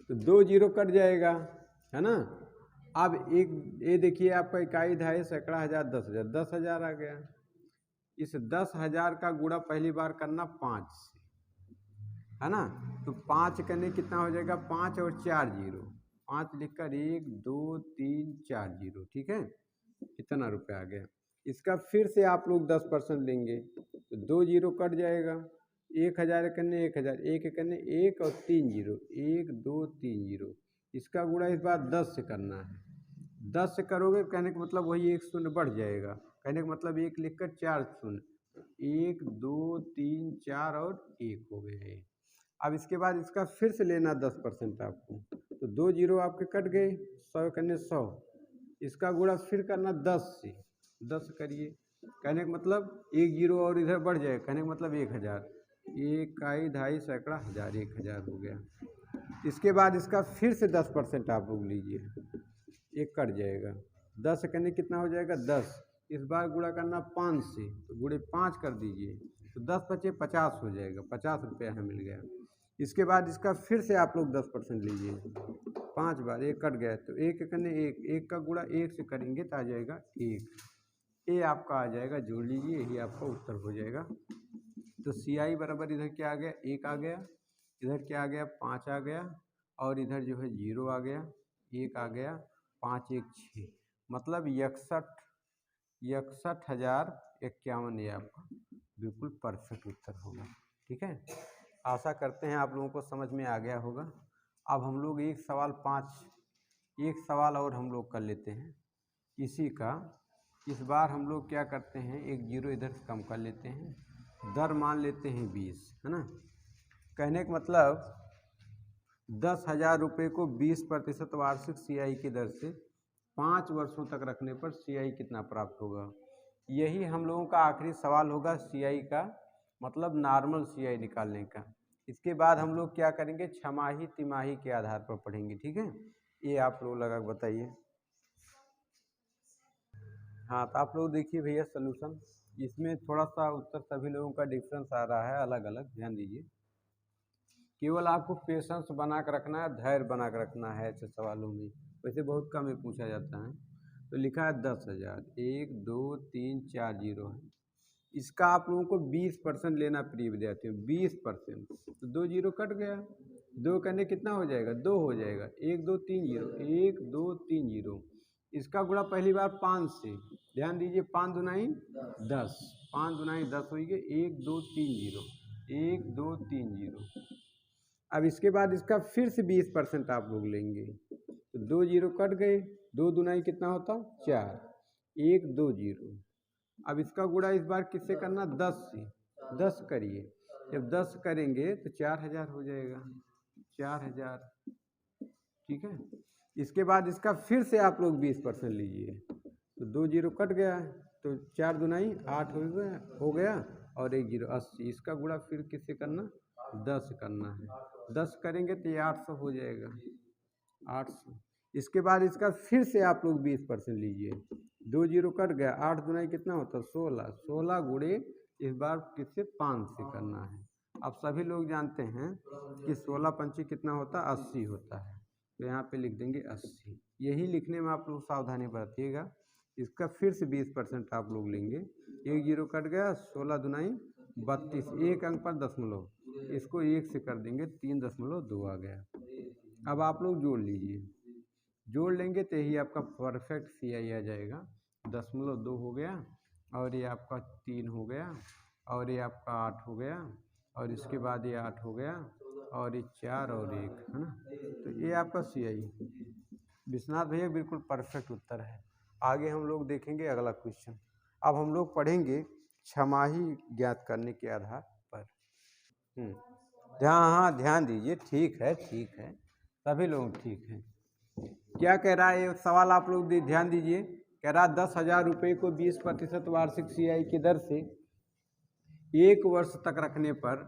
तो 2 जीरो कट जाएगा, है ना। अब एक ये देखिए, आपका इकाई, दहाई, सैकड़ा, हजार, 10,000, 10,000 आ गया। इस 10,000 का गुणा पहली बार करना 5 से, है ना, तो 5 करने कितना हो जाएगा, 5 और 4 जीरो, 5 लिखकर 1 2 3 4 जीरो। ठीक है, कितना रुपया आ गया। इसका फिर से आप लोग 10% लेंगे तो 2 जीरो कट जाएगा, 1,000 करने 1,000, 1 करने 1 और 3 जीरो, 1 2 3 जीरो। इसका गुणा इस बार 10 से करना है, 10 से करोगे, कहने का मतलब वही 1 शून्य बढ़ जाएगा, कहने का मतलब 1 लिखकर 4 शून्य, 1 2 3 4 और 1 हो गए। अब इसके बाद इसका फिर से लेना 10% आपको, तो 2 जीरो आपके कट गए, 100 करने 100, इसका गुणा फिर करना 10 से, 10 करिए, कहने का मतलब 1 जीरो और इधर बढ़ जाए, कहने का मतलब 1000, 1 2 ढाई सैकड़ा हज़ार, 1000 हो गया। इसके बाद इसका फिर से 10% आप लोग लीजिए, एक कट जाएगा, 10 करने कितना हो जाएगा 10, इस बार गुणा करना 5 से, तो गुणे 5 कर दीजिए, तो 10 बचे 50 हो जाएगा, 50 रुपया हमें मिल गया। इसके बाद इसका फिर से आप लोग 10% लीजिए, 5 बार, एक कट गया, तो एक करने एक का गुणा 1 से करेंगे तो आ जाएगा 1, ये आपका आ जाएगा, जोड़ लीजिए, यही आपका उत्तर हो जाएगा। तो CI बराबर इधर क्या आ गया 1 आ गया, इधर क्या आ गया 5 आ गया, और इधर जो है 0 आ गया, 1 आ गया, 5 1 6, मतलब 61,051, ये आपका बिल्कुल परफेक्ट उत्तर होगा। ठीक है, आशा करते हैं आप लोगों को समझ में आ गया होगा। अब हम लोग एक सवाल और हम लोग कर लेते हैं इसी का। इस बार हम लोग क्या करते हैं, एक जीरो इधर से कम कर लेते हैं, दर मान लेते हैं 20, है ना। कहने का मतलब 10,000 रुपये को 20% वार्षिक CI की दर से 5 वर्षों तक रखने पर CI कितना प्राप्त होगा। यही हम लोगों का आखिरी सवाल होगा CI का, मतलब नॉर्मल CI निकालने का। इसके बाद हम लोग क्या करेंगे, छमाही तिमाही के आधार पर पढ़ेंगे। ठीक है, ये आप लोग लगा बताइए। हाँ, तो आप लोग देखिए भैया सलूशन, इसमें थोड़ा सा उत्तर सभी लोगों का डिफरेंस आ रहा है, अलग अलग, ध्यान दीजिए। केवल आपको पेशेंस बना कर रखना है, धैर्य बना कर रखना है ऐसे सवालों में, वैसे बहुत कम ही पूछा जाता है। तो लिखा है 10,000, 1 2 3 4 जीरो है, इसका आप लोगों को 20% लेना प्रिय विद्यार्थियों, 20%, तो 2 जीरो कट गया, 2 करने कितना हो जाएगा 2 हो जाएगा, 1 2 3 जीरो, 1 2 3 जीरो, इसका गुणा पहली बार 5 से, ध्यान दीजिए, 5 दुनाई 10, 5 दुनाई 10 हुई गई, 1 2 3 जीरो, 1 2 3 जीरो। अब इसके बाद इसका फिर से 20% आप लोग लेंगे, तो 2 जीरो कट गए, 2 दुनाई कितना होता 4, 1 2 जीरो। अब इसका गुणा इस बार किससे करना 10 से, 10 करिए, जब 10 करेंगे तो 4,000 हो जाएगा, 4,000। ठीक है, इसके बाद इसका फिर से आप लोग 20% लीजिए, तो 2 जीरो कट गया, तो 4 दुनाई 8 हो गया, और 1 जीरो 80, इसका गुणा फिर किससे करना 10 करना है, 10 करेंगे तो ये 800 हो जाएगा, 800। इसके बाद इसका फिर से आप लोग 20% लीजिए, 2 जीरो कट गया, 8 दुनाई कितना होता 16, 16 गुणे इस बार किससे 5 से करना है। अब सभी लोग जानते हैं कि 16 पंची कितना होता 80 होता है, तो यहाँ पे लिख देंगे 80। यही लिखने में आप लोग सावधानी बरतिएगा। इसका फिर से 20% आप लोग लेंगे, 1 जीरो कट गया, 16 दुनाई 32, एक अंक पर दशमलव, इसको 1 से कर देंगे, 3.2 आ गया। अब आप लोग जोड़ लीजिए, जोड़ लेंगे तो यही आपका परफेक्ट CI आ जाएगा, 0.2 हो गया, और ये आपका 3 हो गया, और ये आपका 8 हो गया, और इसके बाद ये 8 हो गया, और ये 4 और 1, है ना। तो ये आपका CI विश्वनाथ भैया बिल्कुल परफेक्ट उत्तर है। आगे हम लोग देखेंगे अगला क्वेश्चन। अब हम लोग पढ़ेंगे छमाही ज्ञात करने के आधार पर। ध्यान दीजिए, ठीक है, सभी लोग ठीक हैं। क्या कह रहा है ये सवाल, आप लोग ध्यान दीजिए। कह रहा 10,000 रुपये को 20% वार्षिक CI की दर से 1 वर्ष तक रखने पर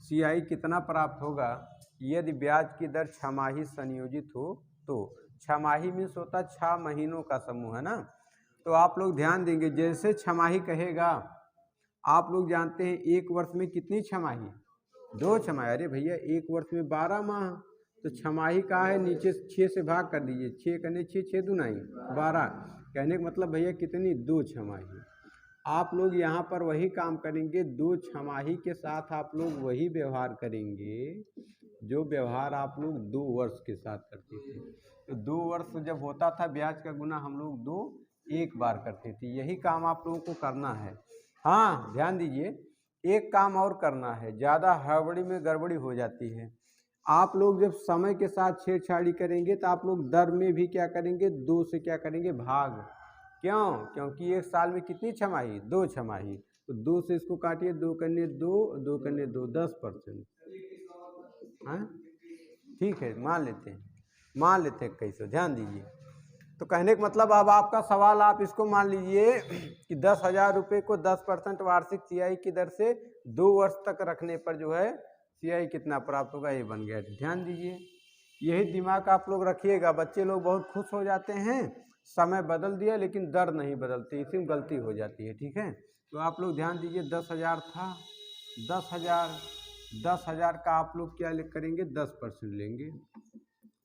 CI कितना प्राप्त होगा यदि ब्याज की दर छमाही संयोजित हो तो। छमाही मीन्स होता 6 महीनों का समूह, है ना। तो आप लोग ध्यान देंगे, जैसे छमाही कहेगा, आप लोग जानते हैं 1 वर्ष में कितनी छमाही, 2 छमाही। अरे भैया 1 वर्ष में 12 माह, तो छमाही का है नीचे 6 से भाग कर दीजिए, 6 करने 6 6 दुनाई 12, कहने का मतलब भैया कितनी 2 छमाही। आप लोग यहाँ पर वही काम करेंगे, 2 छमाही के साथ आप लोग वही व्यवहार करेंगे जो व्यवहार आप लोग 2 वर्ष के साथ करते थे। तो 2 वर्ष जब होता था ब्याज का गुना हम लोग 2 एक बार करते थे, यही काम आप लोगों को करना है। हाँ ध्यान दीजिए, एक काम और करना है, ज़्यादा हड़बड़ी में गड़बड़ी हो जाती है। आप लोग जब समय के साथ छेड़छाड़ी करेंगे तो आप लोग दर में भी क्या करेंगे, 2 से क्या करेंगे भाग। क्यों? क्योंकि 1 साल में कितनी छमाही, 2 छमाही, तो 2 से इसको काटिए, 2 करने 2, 2 करने 2, 10%। हाँ ठीक है, मान लेते हैं 2100, ध्यान दीजिए। तो कहने का मतलब अब आपका सवाल आप इसको मान लीजिए कि 10,000 रुपये को 10% वार्षिक CI की दर से 2 वर्ष तक रखने पर जो है CI कितना प्राप्त होगा, ये बन गया। ध्यान दीजिए, यही दिमाग आप लोग रखिएगा। बच्चे लोग बहुत खुश हो जाते हैं, समय बदल दिया लेकिन दर नहीं बदलती, इसी में गलती हो जाती है। ठीक है, तो आप लोग ध्यान दीजिए, 10,000 था, 10,000 का आप लोग क्या करेंगे, 10% लेंगे,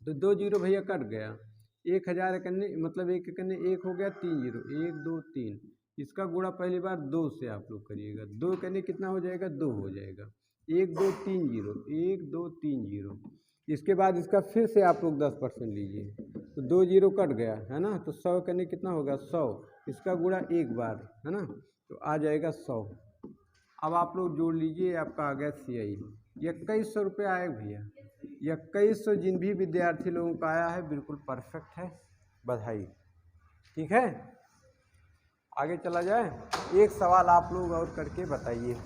तो 2 जीरो भैया कट गया। 1,000 करने मतलब एक करने एक हो गया, 3 जीरो, 1 2 3, इसका गुणा पहली बार 2 से आप लोग करिएगा, 2 करने कितना हो जाएगा, 2 हो जाएगा। 1 2 3 जीरो, 1 2 3 जीरो, इसके बाद इसका फिर से आप लोग 10% लीजिए, तो 2 जीरो कट गया है ना, तो 100 करने कितना होगा, 100, इसका गुणा एक बार है ना, तो आ जाएगा 100। अब आप लोग जोड़ लीजिए, आपका आ गया CI 2100 रुपये आए भैया। 2100 जिन भी विद्यार्थी लोगों का आया है बिल्कुल परफेक्ट है, बधाई। ठीक है, आगे चला जाए। एक सवाल आप लोग और करके बताइए।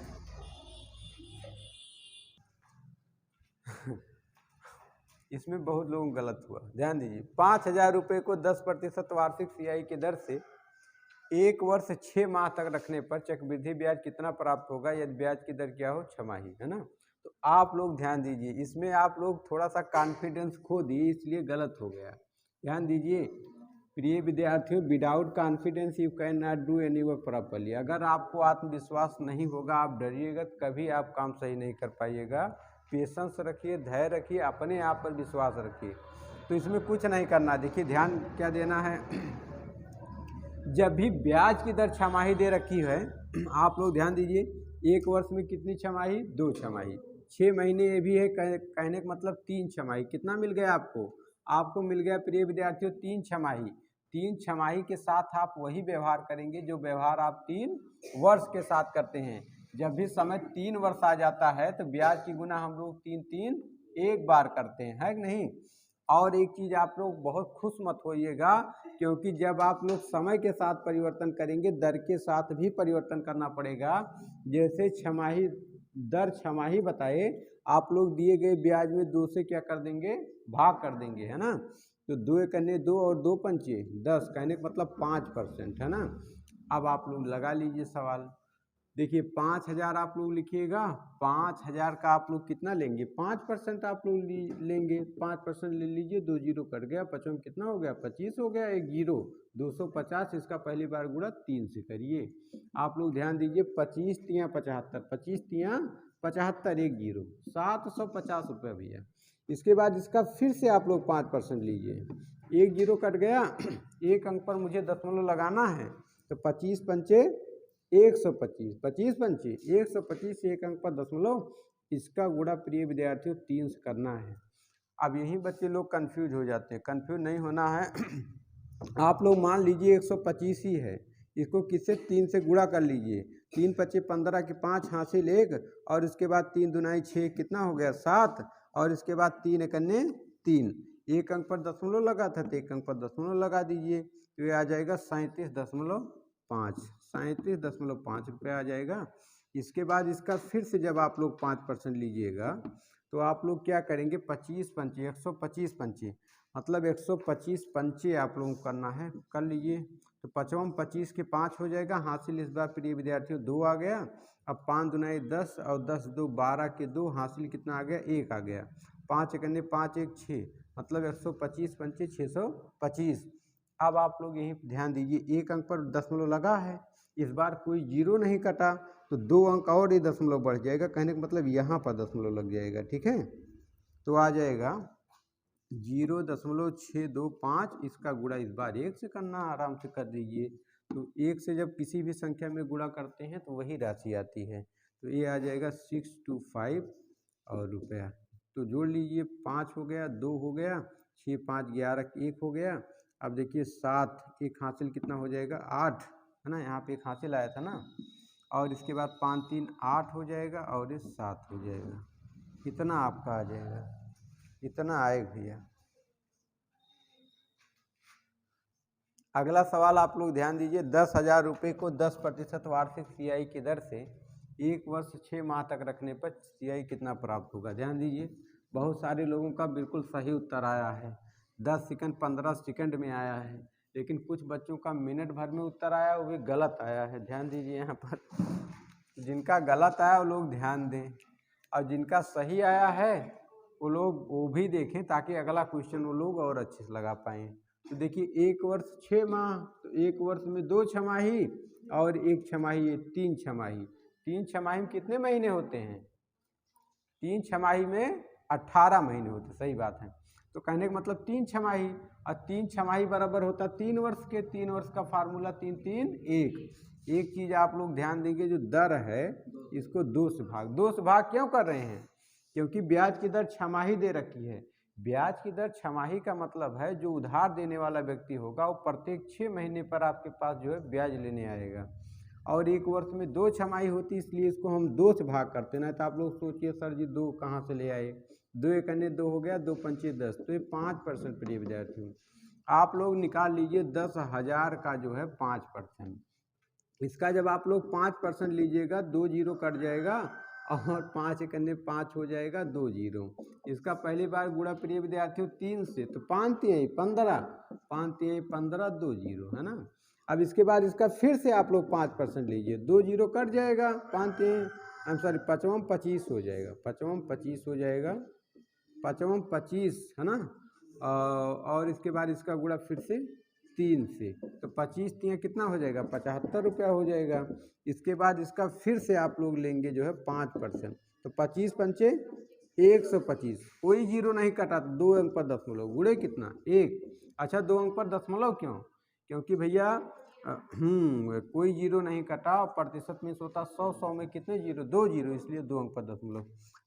इसमें बहुत लोगों गलत हुआ, ध्यान दीजिए। 5,000 रुपये को 10% वार्षिक CI की दर से 1 वर्ष 6 माह तक रखने पर चक्रवृद्धि ब्याज कितना प्राप्त होगा यदि ब्याज की दर क्या हो, छमाही, है ना। तो आप लोग ध्यान दीजिए, इसमें आप लोग थोड़ा सा कॉन्फिडेंस खो दिए, इसलिए गलत हो गया। ध्यान दीजिए प्रिय विद्यार्थियों, without confidence you can not do any work properly. अगर आपको आत्मविश्वास नहीं होगा, आप डरिएगा, कभी आप काम सही नहीं कर पाइएगा। पेशेंस रखिए, धैर्य रखिए, अपने आप पर विश्वास रखिए। तो इसमें कुछ नहीं करना, देखिए ध्यान क्या देना है। जब भी ब्याज की दर छमाही दे रखी है, आप लोग ध्यान दीजिए, 1 वर्ष में कितनी छमाही, 2 छमाही, 6 महीने ये भी है, कहने का मतलब 3 छमाही। कितना मिल गया आपको, आपको मिल गया प्रिय विद्यार्थियों 3 छमाही। 3 छमाही के साथ आप वही व्यवहार करेंगे जो व्यवहार आप 3 वर्ष के साथ करते हैं। जब भी समय 3 वर्ष आ जाता है तो ब्याज की गुना हम लोग 3 एक बार करते हैं, है कि नहीं। और एक चीज़ आप लोग बहुत खुश मत होइएगा, क्योंकि जब आप लोग समय के साथ परिवर्तन करेंगे, दर के साथ भी परिवर्तन करना पड़ेगा। जैसे छमाही दर छमाही बताए, आप लोग दिए गए ब्याज में 2 से क्या कर देंगे, भाग कर देंगे, है ना। तो 2 करने 2 और 2 पंचे 10, कहने का मतलब 5%, है ना। अब आप लोग लगा लीजिए सवाल। देखिए 5,000 आप लोग लिखिएगा, 5,000 का आप लोग कितना लेंगे, 5% आप लोग लेंगे, 5% ले लीजिए, 2 जीरो कट गया, 5 में कितना हो गया, 25 हो गया, 1 जीरो, 250, इसका पहली बार गुणा 3 से करिए। आप लोग ध्यान दीजिए, 25 तियाँ 75, 25 तियाँ 75, 1 जीरो, 750 रुपये भैया। इसके बाद इसका फिर से आप लोग 5% लीजिए, 1 जीरो कट गया, एक अंक पर मुझे दशमलव लगाना है, तो 25 पंचे 125, 25 पंचे 125, एक अंक पर दशमलव, इसका गुणा प्रिय विद्यार्थियों 3 से करना है। अब यही बच्चे लोग कंफ्यूज हो जाते हैं, कंफ्यूज नहीं होना है। आप लोग मान लीजिए 125 ही है, इसको किससे 3 से गुणा कर लीजिए, 3 पच्चे 15 के 5 हासिल 1, और इसके बाद 3 दुनाई 6, कितना हो गया 7, और इसके बाद 3 एकन्ने 3, एक अंक पर दशमलव लगा था तो एक अंक पर दशमलव लगा दीजिए, तो ये आ जाएगा 37.5, 37.5 रुपये आ जाएगा। इसके बाद इसका फिर से जब आप लोग 5% लीजिएगा, तो आप लोग क्या करेंगे, 25 पंचे 125 पंचे, मतलब 125 पंचे आप लोगों को करना है, कर लीजिए। तो 55 25 के 5 हो जाएगा, हासिल इस बार प्रिय विद्यार्थियों 2 आ गया। अब 5 दुनाई 10 और 10 2 12 के 2, हासिल कितना आ गया, 1 आ गया। 5 एकन्ने 5 1 6, मतलब 125 पंचे 625। अब आप लोग यही ध्यान दीजिए, एक अंक पर दशमलव लगा है, इस बार कोई जीरो नहीं कटा, तो 2 अंक और ये दशमलव बढ़ जाएगा, कहने का मतलब यहाँ पर दशमलव लग जाएगा। ठीक है, तो आ जाएगा 0.625, इसका गुणा इस बार 1 से करना, आराम से कर दीजिए। तो 1 से जब किसी भी संख्या में गुणा करते हैं तो वही राशि आती है, तो ये आ जाएगा 625 और रुपया। तो जोड़ लीजिए, 5 हो गया, 2 हो गया, 6 5 11, 1 हो गया। अब देखिए 7, एक हासिल कितना हो जाएगा, 8, है ना, यहाँ पे एक हासिल आया था ना, और इसके बाद 5 3 8 हो जाएगा, और ये 7 हो जाएगा। इतना आपका आ जाएगा, इतना आएगा भैया। अगला सवाल आप लोग ध्यान दीजिए, 10,000 रुपये को 10% वार्षिक CI की दर से 1 वर्ष 6 माह तक रखने पर CI कितना प्राप्त होगा। ध्यान दीजिए, बहुत सारे लोगों का बिल्कुल सही उत्तर आया है, 10 सेकंड 15 सेकंड में आया है, लेकिन कुछ बच्चों का मिनट भर में उत्तर आया, वो भी गलत आया है। ध्यान दीजिए यहाँ पर, जिनका गलत आया वो लोग ध्यान दें, और जिनका सही आया है वो लोग वो भी देखें, ताकि अगला क्वेश्चन वो लोग और अच्छे से लगा पाएँ। तो देखिए 1 वर्ष 6 माह, तो 1 वर्ष में 2 छमाही और 1 छमाही 3 छमाही। 3 छमाही में कितने महीने होते हैं? 3 छमाही में 18 महीने होते, सही बात है। तो कहने का मतलब 3 छमाही, और 3 छमाही बराबर होता 3 वर्ष के। 3 वर्ष का फार्मूला 3 3 1। एक चीज़ आप लोग ध्यान देंगे, जो दर है इसको 2 से भाग। 2 से भाग क्यों कर रहे हैं? क्योंकि ब्याज की दर छमाही दे रखी है। ब्याज की दर छमाही का मतलब है जो उधार देने वाला व्यक्ति होगा वो प्रत्येक 6 महीने पर आपके पास जो है ब्याज लेने आएगा, और 1 वर्ष में 2 छमाही होती, इसलिए इसको हम 2 से भाग करते हैं। तो आप लोग सोचिए सर जी 2 कहाँ से ले आए? 2 एक अन्य 2 हो गया, 2 पंचे 10, तो ये 5% प्रिय विद्यार्थियों। आप लोग निकाल लीजिए 10,000 का जो है 5%। इसका जब आप लोग 5% लीजिएगा, 2 जीरो कट जाएगा, और 5 एक अन्य 5 हो जाएगा, 2 जीरो। इसका पहली बार गुणा प्रिय विद्यार्थियों 3 से, तो 5 3 15, 5 3 15, 2 जीरो, है ना। अब इसके बाद इसका फिर से आप लोग 5% लीजिए, 2 जीरो कट जाएगा, 5 3 सॉरी 5 25 हो जाएगा, 5 25 हो जाएगा, 5 25, है ना। और इसके बाद इसका गुणा फिर से 3 से, तो 25 3 कितना हो जाएगा? 75 रुपया हो जाएगा। इसके बाद इसका फिर से आप लोग लेंगे जो है 5%, तो 25 पंचे 125, कोई जीरो नहीं कटा, 2 अंक पर दशमलव, गुणे कितना? 1। अच्छा 2 अंक पर दशमलव क्यों? क्योंकि भैया कोई जीरो नहीं कटा, और प्रतिशत में होता 100, 100 में कितने जीरो? 2 जीरो, इसलिए 2 अंक पर दशमलव।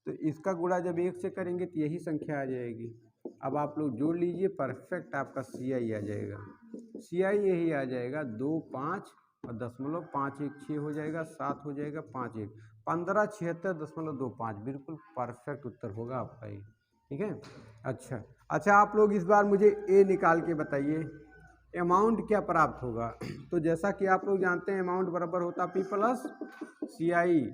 तो इसका गुणा जब 1 से करेंगे तो यही संख्या आ जाएगी। अब आप लोग जोड़ लीजिए, परफेक्ट आपका CI आ जाएगा। CI यही आ जाएगा 2 5 और दशमलव 5 1 6 हो जाएगा, 7 हो जाएगा, 5 1 1576.25, बिल्कुल परफेक्ट उत्तर होगा आपका ये, ठीक है। अच्छा आप लोग इस बार मुझे ए निकाल के बताइए, अमाउंट क्या प्राप्त होगा। तो जैसा कि आप लोग जानते हैं अमाउंट बराबर होता P प्लस CI।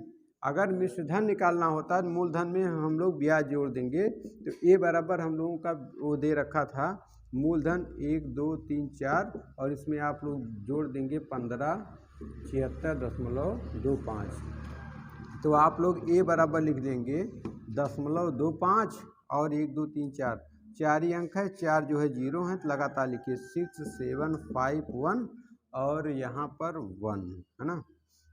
अगर मिश्रधन निकालना होता है मूलधन में हम लोग ब्याज जोड़ देंगे, तो ए बराबर हम लोगों का वो दे रखा था मूलधन 1 2 3 4, और इसमें आप लोग जोड़ देंगे 1576.25। तो आप लोग ए बराबर लिख देंगे 0.25 और 1 2 3 4, 4 ही अंक है, 4 जो है जीरो हैं, तो लगातार लिखिए 6 7 5 1, और यहाँ पर 1, है ना।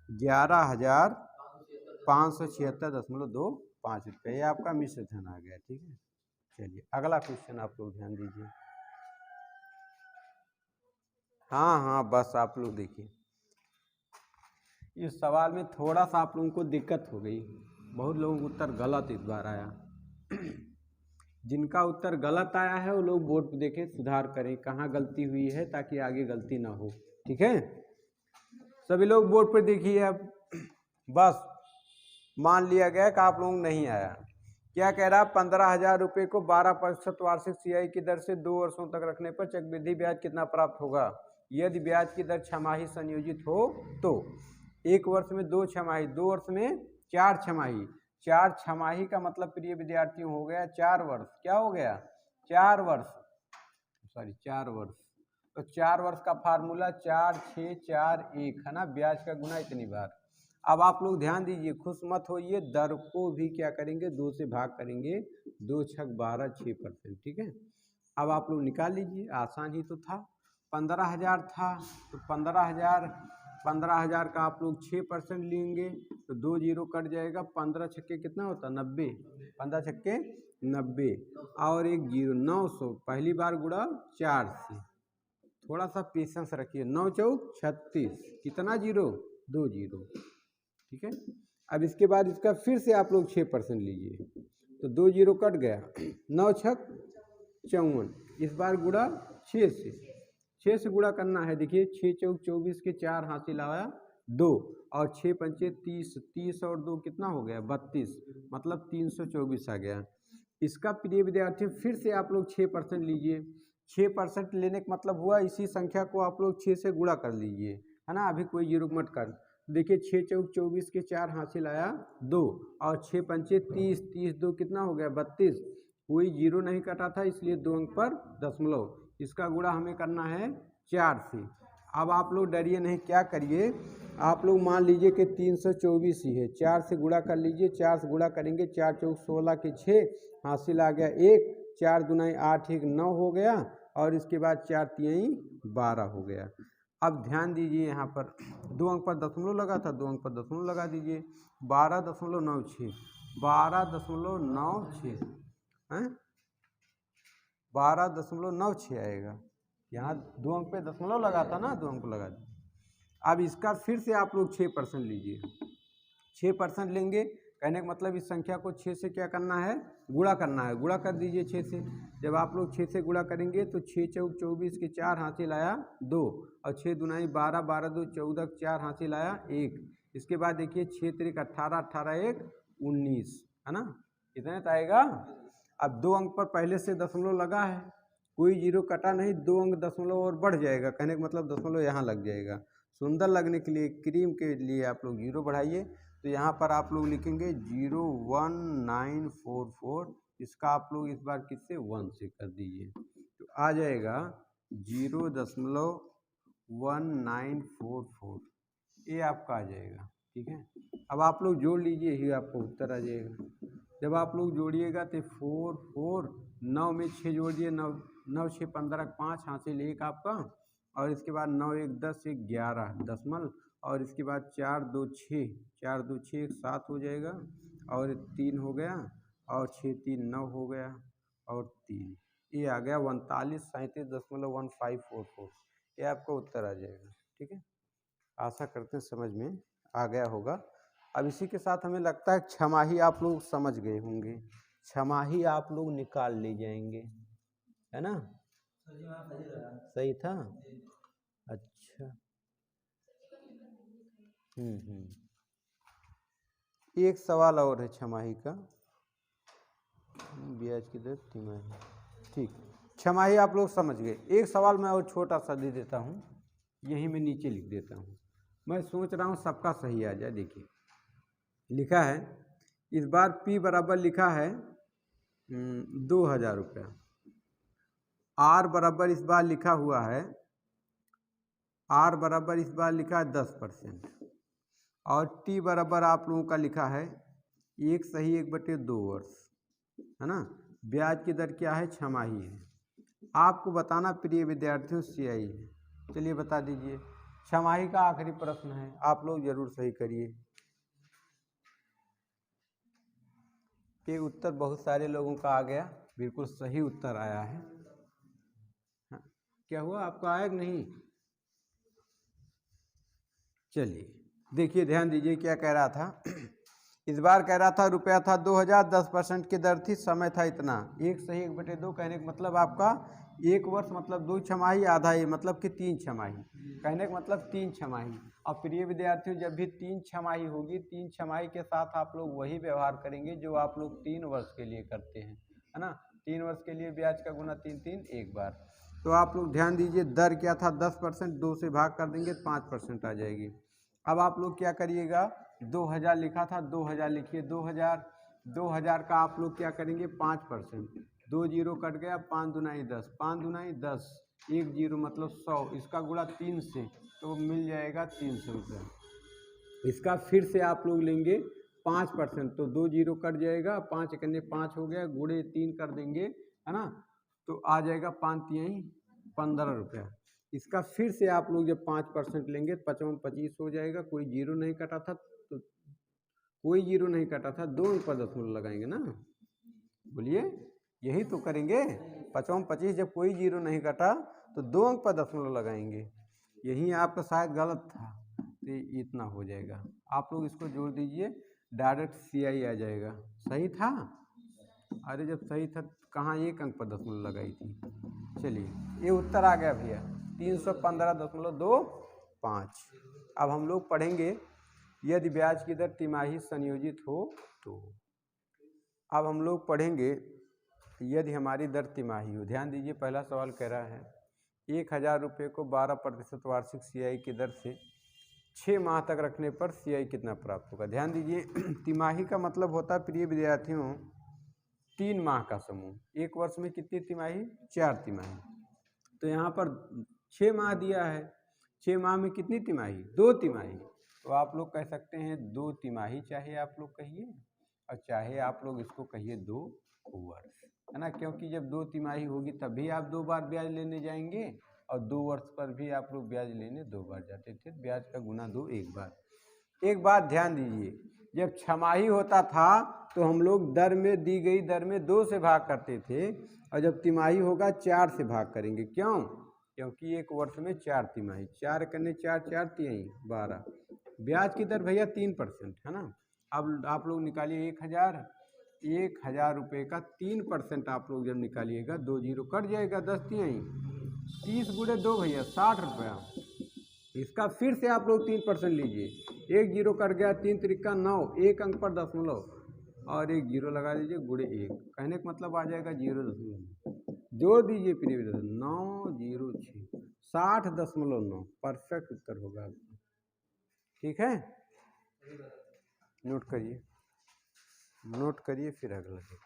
11,576.25 रुपये, ये आपका मिश्र धन आ गया, ठीक है। चलिए अगला क्वेश्चन आप लोग ध्यान दीजिए। हाँ बस आप लोग देखिए, इस सवाल में थोड़ा सा आप लोगों को दिक्कत हो गई, बहुत लोगों का उत्तर गलत इस बार आया। जिनका उत्तर गलत आया है वो लोग बोर्ड पे देखें, सुधार करें कहाँ गलती हुई है, ताकि आगे गलती ना हो, ठीक है। सभी लोग बोर्ड पर देखिए। अब बस मान लिया गया कि आप लोग नहीं आया। क्या कह रहा है? 15,000 रुपये को 12% वार्षिक CI की दर से 2 वर्षों तक रखने पर चक्रवृद्धि ब्याज कितना प्राप्त होगा? यदि ब्याज की दर छमाही संयोजित हो तो 1 वर्ष में 2 छमाही, 2 वर्ष में 4 छमाही। 4 छमाही का मतलब प्रिय विद्यार्थियों हो गया 4 वर्ष। क्या हो गया? 4 वर्ष, सॉरी 4 वर्ष। तो 4 वर्ष का फार्मूला 4 6 4 1, है ना, ब्याज का गुना इतनी बार। अब आप लोग ध्यान दीजिए, खुश मत होइए, दर को भी क्या करेंगे? 2 से भाग करेंगे, 2 6 12 6%, ठीक है। अब आप लोग निकाल लीजिए, आसान ही तो था। 15,000 था, तो 15,000 का आप लोग 6% लेंगे, तो 2 जीरो कट जाएगा, 15 छक्के कितना होता? 90, 15 छक्के 90, और 1 जीरो, 900। पहली बार गुणा 4 से, थोड़ा सा पेशेंस रखिए। 9 चौक 36, कितना जीरो? 2 जीरो, ठीक है। अब इसके बाद इसका फिर से आप लोग 6% लीजिए, तो 2 जीरो कट गया, 9 छक 54, इस बार गुणा 6 से, 6 से गुणा करना है। देखिए 6 चौक 24 के 4 हासिल आया 2, और 6 पंचे 30, 30 और 2 कितना हो गया? 32, मतलब 324 आ गया। इसका प्रिय विद्यार्थी फिर से आप लोग 6% लीजिए। 6% लेने का मतलब हुआ इसी संख्या को आप लोग 6 से गुणा कर लीजिए, है ना, अभी कोई जीरो मत कर। देखिए 6 चौक 24 के 4 हासिल आया 2, और 6 पंचे 30, 30 2 कितना हो गया? 32, कोई जीरो नहीं कटा था, इसलिए 2 अंक पर दशमलव। इसका गुणा हमें करना है 4 से। अब आप लोग डरिए नहीं, क्या करिए, आप लोग मान लीजिए कि 324 ही है, 4 से गुणा कर लीजिए। 4 से गुणा करेंगे, 4 चौक 16 के 6, हासिल आ गया 1, 4 दूनाई 8, 1 9 हो गया, और इसके बाद 4 तिहाई 12 हो गया। अब ध्यान दीजिए, यहाँ पर 2 अंक पर दशमलव लगा था, 2 अंक पर दशमलव लगा दीजिए। 12.96, 12.96 है, 12.96 आएगा। यहाँ 2 अंक पे दशमलव लगा था ना, 2 अंक लगा दिया। अब इसका फिर से आप लोग 6% लीजिए। 6% लेंगे, कहने का मतलब इस संख्या को 6 से क्या करना है, गुणा करना है। गुणा कर दीजिए 6 से। जब आप लोग 6 से गुणा करेंगे तो 6 चौक 24 के 4 हासिल आया 2, और 6 दुनाई 12, 12 2 14 4 हासिल आया 1। इसके बाद देखिए 6 तिरिक 18, 18 1 19, है ना, कितने तो आएगा। अब 2 अंक पर पहले से दशमलव लगा है, कोई जीरो कटा नहीं, 2 अंक दशमलव और बढ़ जाएगा, कहने का मतलब दशमलव यहाँ लग जाएगा। सुंदर लगने के लिए, क्रीम के लिए आप लोग जीरो बढ़ाइए, तो यहाँ पर आप लोग लिखेंगे 01944। इसका आप लोग इस बार किससे 1 से कर दीजिए, तो आ जाएगा 0.1944, ये आपका आ जाएगा। ठीक है, अब आप लोग जोड़ लीजिए, यही आपका उत्तर आ जाएगा। जब आप लोग जोड़िएगा तो 4 4 9 में 6 जोड़ दिए, 9 9 6 15 5 हासिल 1 आपका, और इसके बाद 9 1 10 1 11 दशमलव, और इसके बाद 4 2 6 4 2 6 1 7 हो जाएगा, और 3 हो गया, और 6 3 9 हो गया, और 3, ये आ गया 3937.1544। ये आपका उत्तर आ जाएगा। ठीक है, आशा करते हैं समझ में आ गया होगा। अब इसी के साथ हमें लगता है छमाही आप लोग समझ गए होंगे, छमाही आप लोग निकाल ले जाएंगे, है ना। सही था, अच्छा। एक सवाल और है छमाही का, ब्याज की दर तिमाही। ठीक, छमाही आप लोग समझ गए। एक सवाल मैं और छोटा सा दे देता हूँ, यही मैं नीचे लिख देता हूँ। मैं सोच रहा हूँ सबका सही आ जाए। देखिए लिखा है, इस बार P बराबर लिखा है 2000 रुपया, R बराबर इस बार लिखा हुआ है, R बराबर इस बार लिखा है 10%, और T बराबर आप लोगों का लिखा है 1 सही 1/2 वर्ष, है ना। ब्याज की दर क्या है, छमाही है। आपको बताना प्रिय विद्यार्थियों CI है। चलिए बता दीजिए, छमाही का आखिरी प्रश्न है, आप लोग जरूर सही करिए। ये उत्तर बहुत सारे लोगों का आ गया, बिल्कुल सही उत्तर आया है। हाँ, क्या हुआ, आपका आया कि नहीं। चलिए देखिए, ध्यान दीजिए क्या कह रहा था। इस बार कह रहा था रुपया था 2000, 10% की दर थी, समय था इतना। 1 सही 1/2, कहने का मतलब आपका 1 वर्ष मतलब 2 छमाही, आधा ये मतलब कि 3 छमाही, कहने का मतलब 3 छमाही। और प्रिय विद्यार्थियों, जब भी 3 छमाही होगी, 3 छमाही के साथ आप लोग वही व्यवहार करेंगे जो आप लोग 3 वर्ष के लिए करते हैं, है ना। 3 वर्ष के लिए ब्याज का गुना 3 3 एक बार। तो आप लोग ध्यान दीजिए, दर क्या था 10%, 2 से भाग कर देंगे 5% आ जाएगी। अब आप लोग क्या करिएगा, 2000 लिखा था, 2000 लिखिए, 2000 का आप लोग क्या करेंगे 5%, 2 जीरो कट गया, 5 दुनाई 10, 5 दुनाई 10, 1 जीरो मतलब 100, इसका गुणा 3 से तो मिल जाएगा 300 रुपये। इसका फिर से आप लोग लेंगे 5%, तो 2 जीरो कट जाएगा, 5 करने 5 हो गया, गुणे 3 कर देंगे, है ना, तो आ जाएगा 5 तिहाई 15 रुपया। इसका फिर से आप लोग जब 5% लेंगे, 55 25 हो जाएगा। कोई जीरो नहीं कटा था, तो कोई जीरो नहीं कटा था, 2 अंक पर दशमलव लगाएंगे ना, बोलिए यही तो करेंगे। 55 25 जब कोई जीरो नहीं कटा तो 2 अंक पर दशमलव लगाएंगे, यही आपका शायद गलत था, तो इतना हो जाएगा। आप लोग इसको जोड़ दीजिए, डायरेक्ट CI आ जाएगा। सही था, अरे जब सही था कहाँ 1 अंक पर दशमलव लगाई थी। चलिए ये उत्तर आ गया भैया, 315.25। अब हम लोग पढ़ेंगे यदि ब्याज की दर तिमाही संयोजित हो तो। अब हम लोग पढ़ेंगे यदि हमारी दर तिमाही हो। ध्यान दीजिए, पहला सवाल कह रहा है 1000 रुपये को 12% वार्षिक CI की दर से 6 माह तक रखने पर CI कितना प्राप्त होगा। ध्यान दीजिए, तिमाही का मतलब होता है प्रिय विद्यार्थियों 3 माह का समूह। एक वर्ष में कितनी तिमाही? 4 तिमाही। तो यहाँ पर 6 माह दिया है, 6 माह में कितनी तिमाही? 2 तिमाही। तो आप लोग कह सकते हैं 2 तिमाही, चाहे आप लोग कहिए और चाहे आप लोग इसको कहिए 2 वर्ष, है ना, क्योंकि जब 2 तिमाही होगी तभी आप 2 बार ब्याज लेने जाएंगे और 2 वर्ष पर भी आप लोग ब्याज लेने 2 बार जाते थे। ब्याज का गुना 2 एक बार। एक बात ध्यान दीजिए, जब छमाही होता था तो हम लोग दर में, दी गई दर में 2 से भाग करते थे, और जब तिमाही होगा 4 से भाग करेंगे। क्यों? क्योंकि एक वर्ष में 4 तिमाही, 4 करने 4 4 तिहाई 12। ब्याज की दर भैया 3%, है ना। अब आप लोग निकालिए 1000 रुपये का 3% आप लोग जब निकालिएगा, 2 जीरो कट जाएगा, 10 तिहाई 30 गुणे 2 भैया 60 रुपया। इसका फिर से आप लोग 3% लीजिए, 1 जीरो कट गया, 3 त्रिका 9, 1 अंक पर दशमलव और 1 जीरो लगा दीजिए, गुणे 1, कहने का मतलब आ जाएगा 0.9, जोड़ दीजिए प्रिय विद्यार्थी 906, 60.9, परफेक्ट उत्तर होगा आपका। ठीक है, नोट करिए, नोट करिए, फिर अगला देखते हैं।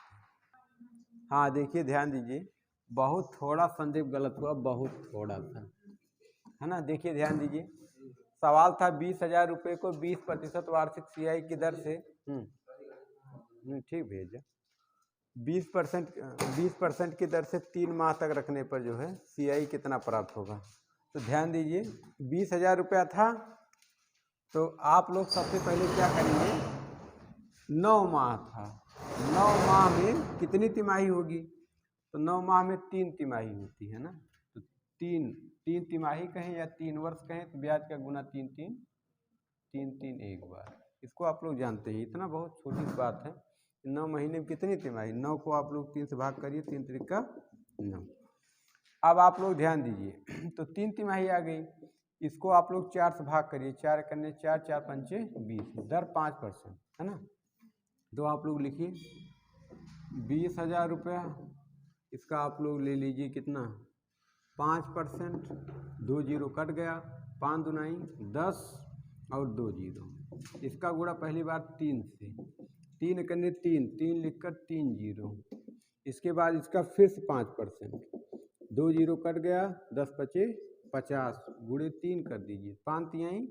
हाँ देखिए, ध्यान दीजिए, बहुत थोड़ा संदेह गलत हुआ, बहुत थोड़ा सा, है ना। देखिए ध्यान दीजिए, सवाल था 20,000 रुपये को 20% वार्षिक सीआई की दर से, ठीक भेजा, 20% की दर से 3 माह तक रखने पर जो है सीआई कितना प्राप्त होगा। तो ध्यान दीजिए, 20,000 रुपया था, तो आप लोग सबसे पहले क्या करेंगे, 9 माह था, 9 माह में कितनी तिमाही होगी? तो 9 माह में 3 तिमाही होती है ना, तो 3 तिमाही कहें या 3 वर्ष कहें, तो ब्याज का गुना 3 एक बार। इसको आप लोग जानते हैं, इतना बहुत छोटी बात है। 9 महीने में कितनी तिमाही? 9 को आप लोग 3 से भाग करिए, 3 त्रिका 9। अब आप लोग ध्यान दीजिए, तो 3 तिमाही आ गई, इसको आप लोग 4 से भाग करिए, 4 करने 4 4 पंचे 20, दर 5%, है ना। तो आप लोग लिखिए 20,000 रुपया, इसका आप लोग ले लीजिए कितना, 5%, 2 जीरो कट गया, 5 दुनाई 10 और 2 जीरो, इसका गुणा पहली बार 3 से, 3 करने 3 लिखकर 3 जीरो, इसके बाद इसका फिर से 5%, 2 जीरो कट गया, 10 पचे 50, गुणे 3 कर दीजिए, 5 तिहाई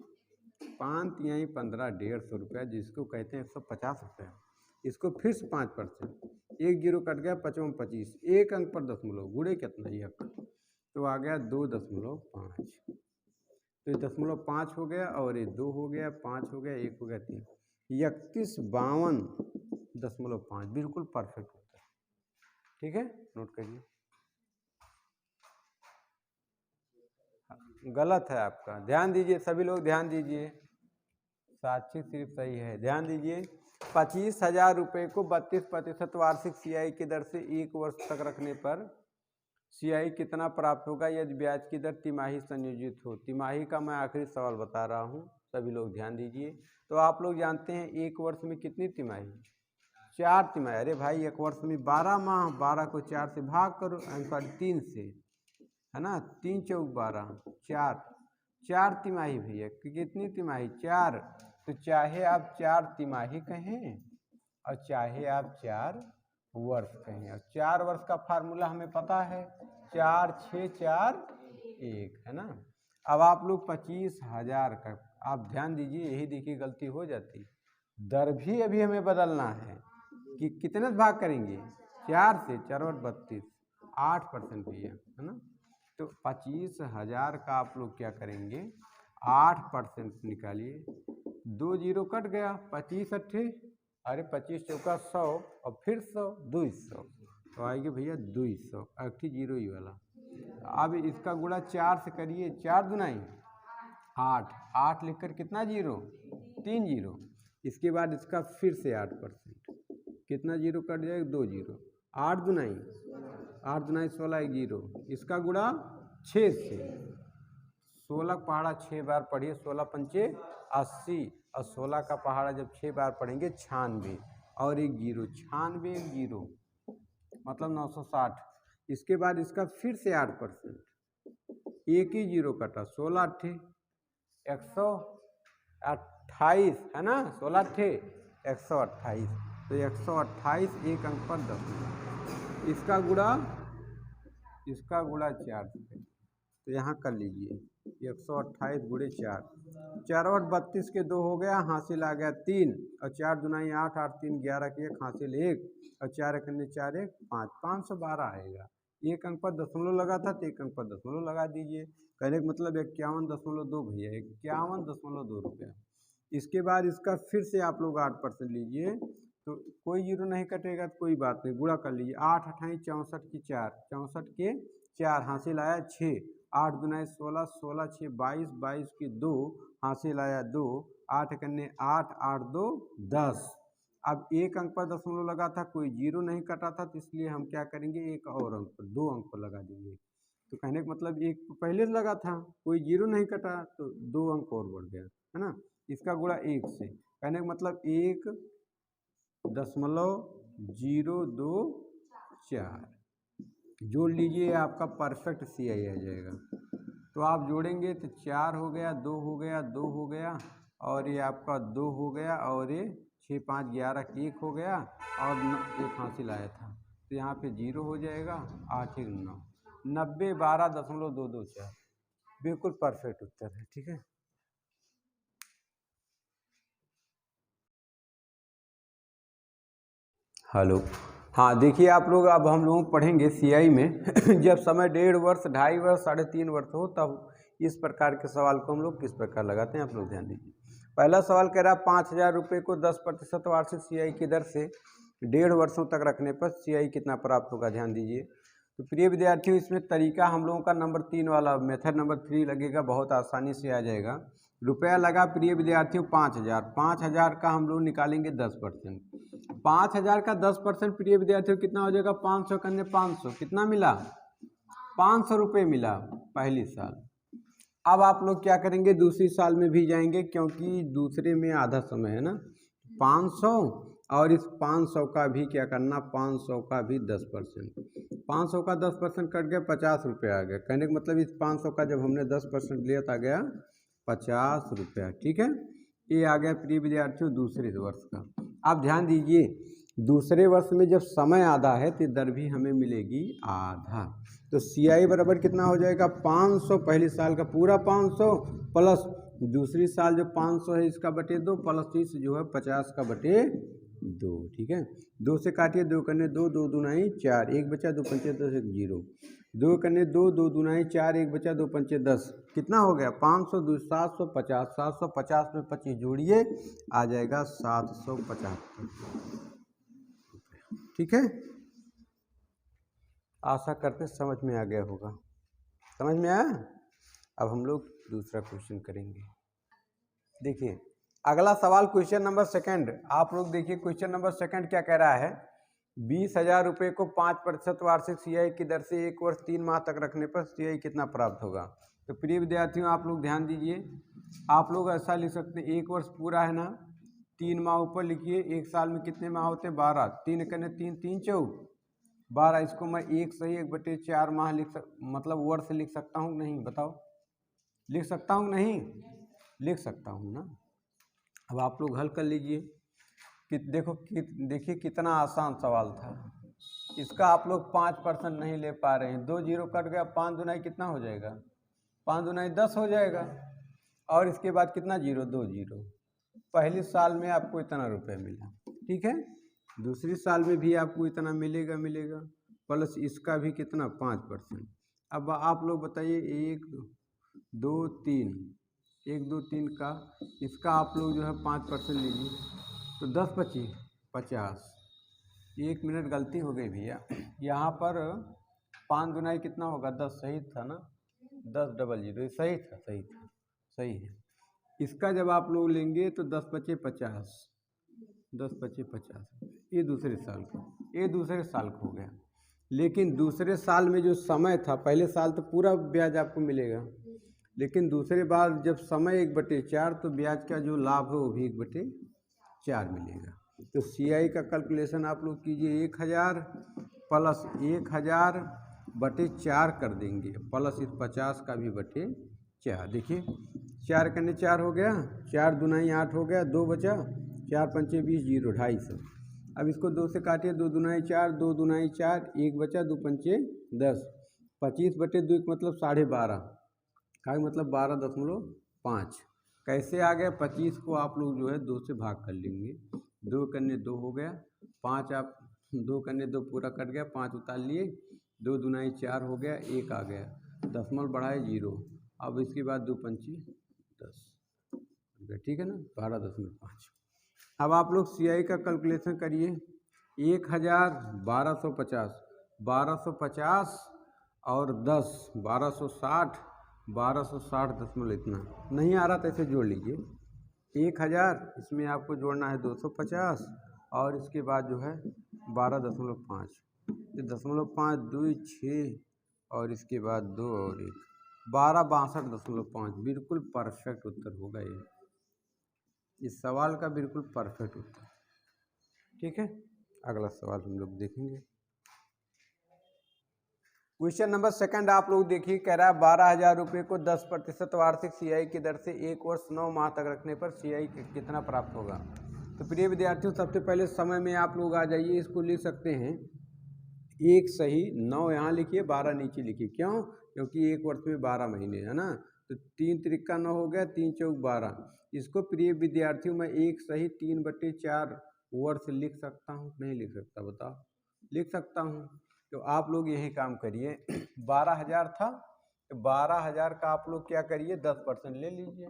15, 150 रुपया, जिसको कहते हैं 150 रुपया। इसको फिर से 5%, 1 जीरो कट गया, 55 25, 1 अंक पर दशमलव, गुणे कितना 1, तो आ गया 2.5, तो 0.5 हो गया, और ये 2 हो गया, 5 हो गया, 1 हो गया, 3, 3152.5, बिल्कुल परफेक्ट होता है। ठीक है, नोट करिए, गलत है आपका, ध्यान दीजिए सभी लोग, ध्यान दीजिए, साक्षी सिर्फ सही है। ध्यान दीजिए, 25,000 रुपये को 32% वार्षिक सीआई की दर से 1 वर्ष तक रखने पर सीआई कितना प्राप्त होगा यदि ब्याज की दर तिमाही संयोजित हो। तिमाही का मैं आखिरी सवाल बता रहा हूँ, सभी लोग ध्यान दीजिए। तो आप लोग जानते हैं 1 वर्ष में कितनी तिमाही? 4 तिमाही। अरे भाई 1 वर्ष में 12 माह, 12 को 4 से भाग करो, सॉरी 3 से, है ना, 3 चौक 12, 4 तिमाही भैया, कितनी तिमाही? 4। तो चाहे आप 4 तिमाही कहें और चाहे आप 4 वर्ष कहें, और 4 वर्ष का फार्मूला हमें पता है, 4 6 4 1, है ना। अब आप लोग 25,000 का, आप ध्यान दीजिए, यही देखिए गलती हो जाती, दर भी अभी हमें बदलना है कि कितने से भाग करेंगे, 4 से, 4 और 32, 8% भैया, है ना। तो 25,000 का आप लोग क्या करेंगे, 8% निकालिए, 2 जीरो कट गया, 25 अट्ठे, अरे 25 चौका 100 और फिर 100, 200, तो आएगी भैया 200, अट्ठी जीरो ही वाला। अब इसका गुणा 4 से करिए, 4 दुनाई 8, 8 लिखकर कितना जीरो, 3 जीरो, इसके बाद इसका फिर से 8%, कितना जीरो कट जाएगा, 2 जीरो, 8 दुनाई 16, 1 जीरो, इसका गुणा 6 से, 16 का पहाड़ा 6 बार पढ़िए, 16 पंचे 80, और 16 का पहाड़ा जब 6 बार पढ़ेंगे 96, और 1 जीरो, 96 1 जीरो मतलब 960। इसके बाद इसका फिर से 8%, एक ही जीरो कटा, 16 अट्ठे 128, है ना, 16 अट्ठे 128, तो 128 एक अंक पर 10 मिला। इसका गुणा 4 से, तो यहाँ कर लीजिए 128 गुणे 4, 4 और 32 के 2 हो गया, हासिल आ गया 3 और 4 दुनाई 8, 8 3 11 के 1 हासिल 1 और 4 1 4 1 5, 512 आएगा। एक अंक पर दशमलव लगा था तो एक अंक पर दशमलव लगा दीजिए। कहने का मतलब 51.2 भैया, 51.2 रुपया। इसके बाद इसका फिर से आप लोग 8% लीजिए, तो कोई जीरो नहीं कटेगा तो कोई बात नहीं, गुणा कर लीजिए। 8 28 64 की 4, 64 के 4 हासिल आया 6, 8 दुनाई 16, 16 6 22, 22 की 2 हासिल आया 2, 8 कन्ने 8, 8 2 10। अब एक अंक पर दशमलव लगा था, कोई जीरो नहीं कटा था, तो इसलिए हम क्या करेंगे, एक और अंक पर 2 अंक पर लगा देंगे। तो कहने का मतलब एक पहले लगा था, कोई जीरो नहीं कटा, तो 2 अंक और बढ़ गया, है ना। इसका गुणा 1 से, कहने का मतलब 1.024 जोड़ लीजिए, आपका परफेक्ट CI आ जाएगा। तो आप जोड़ेंगे तो 4 हो गया, 2 हो गया, 2 हो गया, और ये आपका 2 हो गया, और ये 6 5 11 की 1 हो गया, और 1 हासिल आया था, तो यहाँ पे 0 हो जाएगा। 8 1 9, 90 12.224 बिल्कुल परफेक्ट उत्तर है। ठीक है, हेलो। हाँ देखिए आप लोग, अब हम लोग पढ़ेंगे CI में जब समय 1.5 वर्ष 2.5 वर्ष 3.5 वर्ष हो, तब इस प्रकार के सवाल को हम लोग किस प्रकार लगाते हैं, आप लोग ध्यान दीजिए। पहला सवाल कह रहा है 5,000 रुपये को 10% वार्षिक CI की दर से 1.5 वर्षों तक रखने पर CI कितना प्राप्त होगा, ध्यान दीजिए। तो प्रिय विद्यार्थियों, इसमें तरीका हम लोगों का नंबर 3 वाला मेथड नंबर 3 लगेगा, बहुत आसानी से आ जाएगा। रुपया लगा प्रिय विद्यार्थियों 5,000, 5,000 का हम लोग निकालेंगे 10%। 5,000 का 10% प्रिय विद्यार्थियों कितना हो जाएगा, 500 करने 500, कितना मिला, 500 रुपये मिला पहली साल। अब आप लोग क्या करेंगे, दूसरी साल में भी जाएंगे, क्योंकि दूसरे में आधा समय है ना। 500 और इस 500 का भी क्या करना, 500 का भी 10%, 500 का 10% कट गया, 50 रुपये आ गया। कहने का मतलब इस 500 का जब हमने 10% लिया था, गया 50 रुपया। ठीक है, ये आ गया प्रिय विद्यार्थियों दूसरे वर्ष का। आप ध्यान दीजिए, दूसरे वर्ष में जब समय आधा है तो दर भी हमें मिलेगी आधा। तो CI बराबर कितना हो जाएगा, 500 पहली साल का पूरा 500 प्लस दूसरी साल जो 500 है इसका बटे 2 प्लस इस जो है 50 का बटे 2। ठीक है, 2 से काटिए, 2 करने 2, 2 दुनाई 4, 1 बचा, 2 पंचे 10, 1 0, 2 करने 2, 2 दुनाई 4, 1 बचा, 2 पंचे 10, कितना हो गया 500 2 750, 750 में 25 जोड़िए, आ जाएगा 775। ठीक है, आशा करते समझ में आ गया होगा। समझ में आया। अब हम लोग दूसरा क्वेश्चन करेंगे। देखिए अगला सवाल क्वेश्चन नंबर 2, आप लोग देखिए क्वेश्चन नंबर 2 क्या कह रहा है, 20,000 रुपये को 5% वार्षिक CI की दर से 1 वर्ष 3 माह तक रखने पर CI कितना प्राप्त होगा। तो प्रिय विद्यार्थियों आप लोग ध्यान दीजिए, आप लोग ऐसा लिख सकते हैं, 1 वर्ष पूरा है ना, 3 माह ऊपर लिखिए, 1 साल में कितने माह होते हैं, 12, 3 करने 3, 3 4 12, इसको मैं 1 सही 1/4 माह मतलब वर्ष लिख सकता हूँ नहीं, बताओ लिख सकता हूँ नहीं, लिख सकता हूँ ना। अब आप लोग हल कर लीजिए कि देखिए कितना आसान सवाल था। इसका आप लोग 5% नहीं ले पा रहे हैं, 2 जीरो कट गया, 5 दुनाई कितना हो जाएगा, 5 दुनाई 10 हो जाएगा, और इसके बाद कितना जीरो, 2 जीरो। पहली साल में आपको इतना रुपये मिला, ठीक है, दूसरी साल में भी आपको इतना मिलेगा प्लस इसका भी कितना 5%। अब आप लोग बताइए 1 2 3, 1 2 3 का इसका आप लोग जो है 5% लीजिए, तो 10 25 50। 1 मिनट गलती हो गई भैया, यहाँ पर 5 दुनाई कितना होगा 10, सही था ना, 10 डबल जीरो सही था, सही है। इसका जब आप लोग लेंगे तो 10 25 50, 10 25 50, ये दूसरे साल का, ये दूसरे साल का हो गया। लेकिन दूसरे साल में जो समय था, पहले साल तो पूरा ब्याज आपको मिलेगा, लेकिन दूसरे बार जब समय 1/4, तो ब्याज का जो लाभ है वो भी 1/4 मिलेगा। तो CI का कैलकुलेशन आप लोग कीजिए, 1,000 प्लस 1,000/4 कर देंगे, प्लस इस 50 का भी 4। देखिए 4 करने 4 हो गया, 4 दुनाई 8 हो गया, 2 बचा, 4 पंचे 20, 0 250। अब इसको 2 से काटिए, 2 दूनाई 4, 2 दूनाई 4, 1 बचा, 2 पंचे 10, 25/2 मतलब 12.5 का मतलब 12.5। कैसे आ गया? 25 को आप लोग जो है 2 से भाग कर लेंगे, 2 कन्ने 2 हो गया, 5 आप 2 कन्ने 2 पूरा कट गया, 5 उतार लिए, 2 दूनाई 4 हो गया, 1 आ गया, दशमलव बढ़ाए 0। अब इसके बाद 2 पंचे 10, ठीक है ना, 12.5। अब आप लोग CI का कैलकुलेशन करिए। 1000, 1250 और 10, 1260, 1260 दशमलव इतना नहीं आ रहा तो ऐसे जोड़ लीजिए। 1000 इसमें आपको जोड़ना है 250 और इसके बाद जो है 12.5, 0.5 2 6 और इसके बाद 2 और 1, 1262.5। बिल्कुल परफेक्ट उत्तर होगा ये, इस सवाल का बिल्कुल परफेक्ट उत्तर। ठीक है, अगला सवाल हम लोग देखेंगे। क्वेश्चन नंबर 2 आप लोग देखिए, कह रहा है 12,000 रुपये को 10% वार्षिक CI की दर से 1 वर्ष 9 माह तक रखने पर CI कितना प्राप्त होगा। तो प्रिय विद्यार्थियों, सबसे पहले समय में आप लोग आ जाइए, इसको लिख सकते हैं 1 सही 9 यहाँ लिखिए, 12 नीचे लिखिए। क्यों? क्योंकि 1 वर्ष में 12 महीने है ना, तो 3 त्रिका 9 हो गया, 3 चौक 12। इसको प्रिय विद्यार्थियों मैं 1 सही 3/4 वर्ष लिख सकता हूँ? नहीं लिख सकता? बताओ। लिख सकता हूँ। तो आप लोग यही काम करिए। 12,000 था, तो 12,000 का आप लोग क्या करिए, 10% ले लीजिए।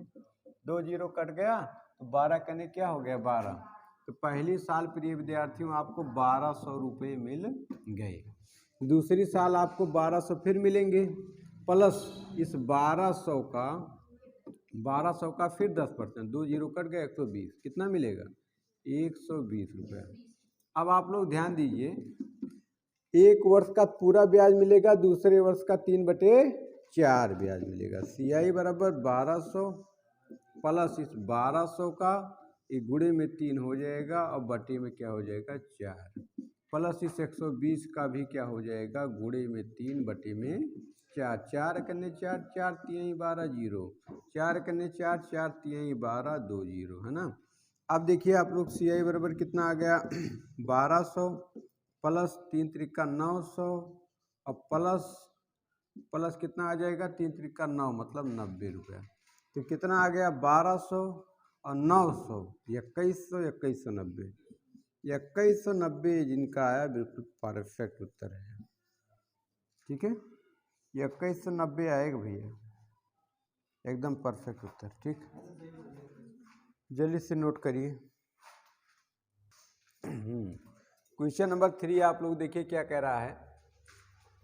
2 जीरो कट गया, तो 12 कने क्या हो गया, 12। तो पहली साल प्रिय विद्यार्थियों आपको 1200 रुपये मिल गए। दूसरी साल आपको 1200 फिर मिलेंगे, प्लस इस 1200 का फिर 10%, 2 जीरो कट गया, 120, कितना मिलेगा, 120 रुपये। अब आप लोग ध्यान दीजिए, 1 वर्ष का पूरा ब्याज मिलेगा, दूसरे वर्ष का 3/4 ब्याज मिलेगा। CI बराबर 1200 प्लस इस 1200 का एक गुणे में 3 हो जाएगा और बटे में क्या हो जाएगा, 4, प्लस इस 120 का भी क्या हो जाएगा, गुणे में 3 बटे में 4, 4 कन्ने 4, 4 3 12 0, 4 कन्ने 4, 4 3 12 2 0, है ना। अब देखिए आप लोग CI बराबर कितना आ गया, 1200 प्लस 3 त्रिका 900 और प्लस कितना आ जाएगा, 3 त्रिका 9 मतलब 90 रुपया। तो कितना आ गया, 1200 और 900, 2100, 2190, 2190 जिनका आया बिल्कुल परफेक्ट उत्तर है। ठीक है, 2190 आएगा भैया, एकदम परफेक्ट उत्तर। ठीक, जल्दी से नोट करिए। क्वेश्चन नंबर 3 आप लोग देखिए क्या कह रहा है।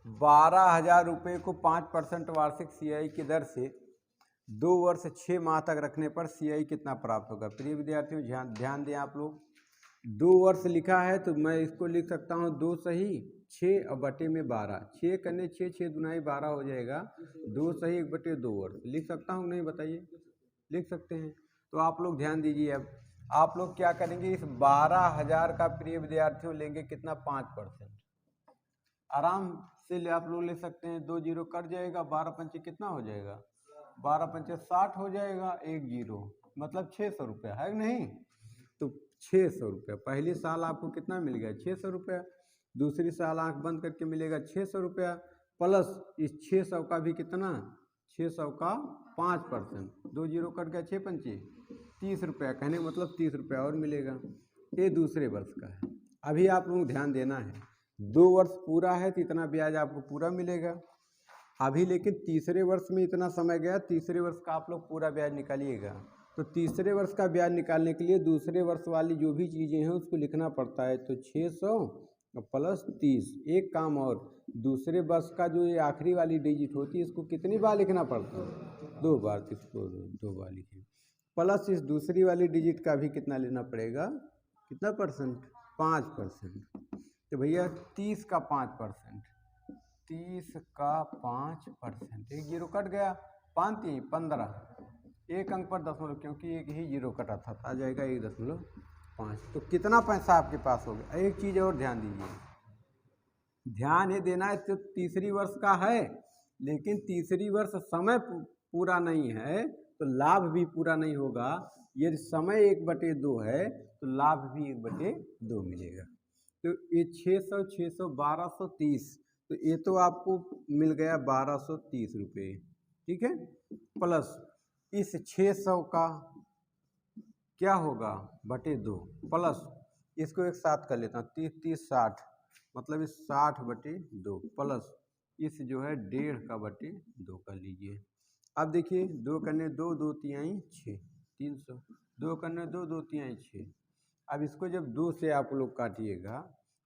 12,000 रुपये को 5% वार्षिक CI की दर से 2 वर्ष 6 माह तक रखने पर CI कितना प्राप्त होगा। प्रिय विद्यार्थियों ध्यान दें आप लोग, 2 वर्ष लिखा है तो मैं इसको लिख सकता हूँ 2 सही 6 और बटे में 12, 6 कन्ने 6, 6 दुनाई 12 हो जाएगा, 2 सही 1/2 वर्ष लिख सकता हूँ, नहीं बताइए, लिख सकते हैं। तो आप लोग ध्यान दीजिए, अब आप लोग क्या करेंगे, इस 12,000 का प्रिय विद्यार्थियों लेंगे कितना, 5%। आराम से आप लोग ले सकते हैं, 2 जीरो कट जाएगा, 12 पंचे कितना हो जाएगा, 12 पंचे 60 हो जाएगा, 1 जीरो मतलब 600 रुपया है नहीं। तो 600 रुपया पहली साल आपको कितना मिल गया, 600 रुपया। दूसरी साल आंख बंद करके मिलेगा 600 रुपया, प्लस इस 600 का भी कितना, 600 का 5%, 2 जीरो कट गया, 6 पंचे 30 रुपया, कहने का मतलब 30 रुपया और मिलेगा। ये दूसरे वर्ष का है। अभी आप लोग ध्यान देना है, 2 वर्ष पूरा है तो इतना ब्याज आपको पूरा मिलेगा। अभी लेकिन तीसरे वर्ष में इतना समय गया, तीसरे वर्ष का आप लोग पूरा ब्याज निकालिएगा। तो तीसरे वर्ष का ब्याज निकालने के लिए दूसरे वर्ष वाली जो भी चीज़ें हैं उसको लिखना पड़ता है। तो 600 प्लस 30, एक काम और, दूसरे वर्ष का जो ये आखिरी वाली डिजिट होती है इसको कितनी बार लिखना पड़ता है, 2 बार, तो इसको 2 बार लिखिए। प्लस इस दूसरी वाली डिजिट का भी कितना लेना पड़ेगा, कितना परसेंट, 5%। तो भैया 30 का 5%, 30 का 5%, 1 जीरो कट गया, 5 3 15, एक अंक पर दशमलव, क्योंकि एक ही जीरो कटा था, आ जाएगा 1.5। तो कितना पैसा आपके पास हो गया। एक चीज़ और ध्यान दीजिए, ध्यान ये देना है, तो तीसरी वर्ष का है लेकिन तीसरी वर्ष समय पूरा नहीं है तो लाभ भी पूरा नहीं होगा। यदि समय 1/2 है तो तो लाभ भी 1/2 मिलेगा। तो ये 600, 600, 1230, तो ये तो आपको मिल गया 1230 रुपये, ठीक है। प्लस इस 600 का क्या होगा /2, प्लस इसको एक साथ कर लेता हूँ, 30, 30, 60, मतलब इस 60/2 प्लस इस जो है 1.5 का /2 कर लीजिए। अब देखिए 2 करने 2, 2 तिहाई 6, 300, 2 करने 2, 2 तिहाई 6। अब इसको जब 2 से आप लोग काटिएगा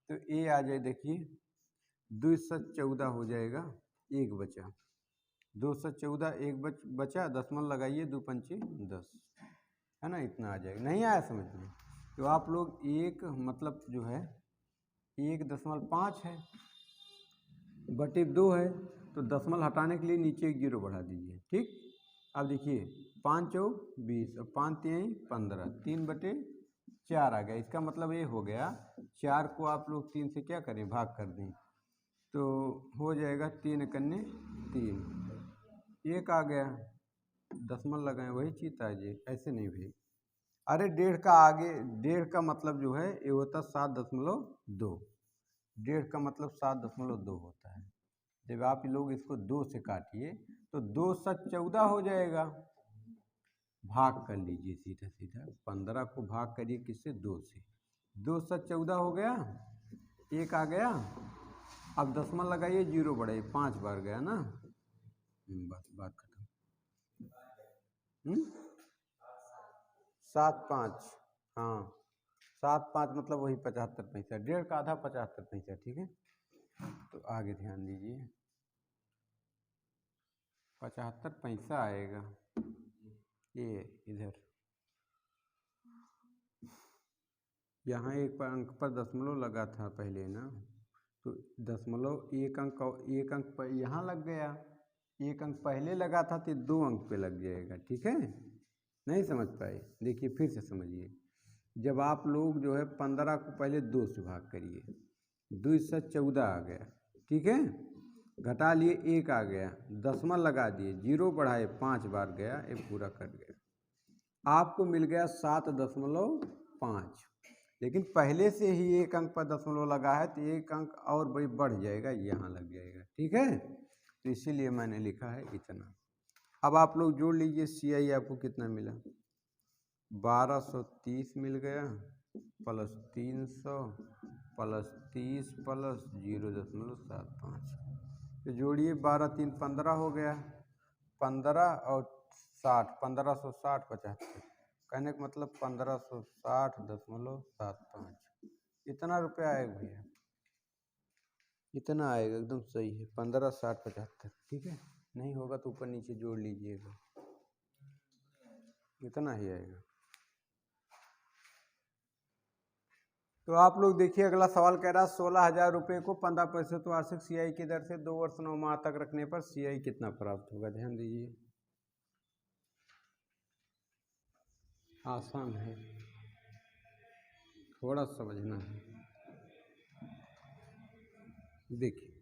तो ये आ जाए, देखिए 214 हो जाएगा, 1 बचा, 214 1 बचा, दशमलव लगाइए, 2 पंचे 10, है ना, इतना आ जाएगा। नहीं आया समझ में? तो आप लोग एक मतलब जो है 1.5 है /2 है, तो दशमलव हटाने के लिए नीचे 1 जीरो बढ़ा दीजिए, ठीक। अब देखिए 5 चौक 20 और 5 तिहाई 15, 3/4 आ गया। इसका मतलब ये हो गया 4 को आप लोग 3 से क्या करें, भाग कर दें, तो हो जाएगा 3 कन्ने 3, 1 आ गया, दशमलव लगाएं, वही चीज आ जाए, ऐसे नहीं भाई। अरे 1.5 का आगे, 1.5 का मतलब जो है ये होता 7.2, 1.5 का मतलब 7.2 होता है। जब आप लोग इसको 2 से काटिए तो 2 × 14 हो जाएगा, भाग कर लीजिए सीधा सीधा, 15 को भाग करिए किससे, 2 से, 2 × 14 हो गया, 1 आ गया। अब दशमलव लगाइए, 0 बढ़ाइए, 5 बार गया ना, बस बात खत्म। 7, 5, हाँ 7, 5 मतलब वही 75 पैसा, 1.5 का आधा 75 पैसा, ठीक है। तो आगे ध्यान दीजिए, 75 पैसा आएगा, ये इधर यहाँ एक अंक पर दशमलव लगा था पहले ना, तो दशमलव एक अंक पर यहाँ लग गया, 1 अंक पहले लगा था तो 2 अंक पे लग जाएगा, ठीक है। नहीं समझ पाए, देखिए फिर से समझिए। जब आप लोग जो है 15 को पहले 2 से भाग करिए, 2 × 14 आ गया, ठीक है, घटा लिए 1 आ गया, दशमलव लगा दिए, 0 बढ़ाए, 5 बार गया, ये पूरा कट गया, आपको मिल गया 7.5। लेकिन पहले से ही 1 अंक पर दशमलव लगा है तो 1 अंक और भाई बढ़ जाएगा, यहाँ लग जाएगा, ठीक है। तो इसीलिए मैंने लिखा है इतना। अब आप लोग जोड़ लीजिए, CI आपको कितना मिला, 1230 मिल गया, प्लस 300 प्लस 30 प्लस 0.75, तो जोड़िए 12, 3, 15 हो गया, 15 और 60, 1560 75, कहने का मतलब 1560.75, इतना रुपया आएगा भैया, इतना आएगा, एकदम सही है, 1560 75, ठीक है। नहीं होगा तो ऊपर नीचे जोड़ लीजिएगा, इतना ही आएगा। तो आप लोग देखिए अगला सवाल कह रहा है 16,000 रुपये को 15% वार्षिक CI की दर से 2 वर्ष 9 माह तक रखने पर CI कितना प्राप्त होगा। ध्यान दीजिए, आसान है, थोड़ा समझना है। देखिए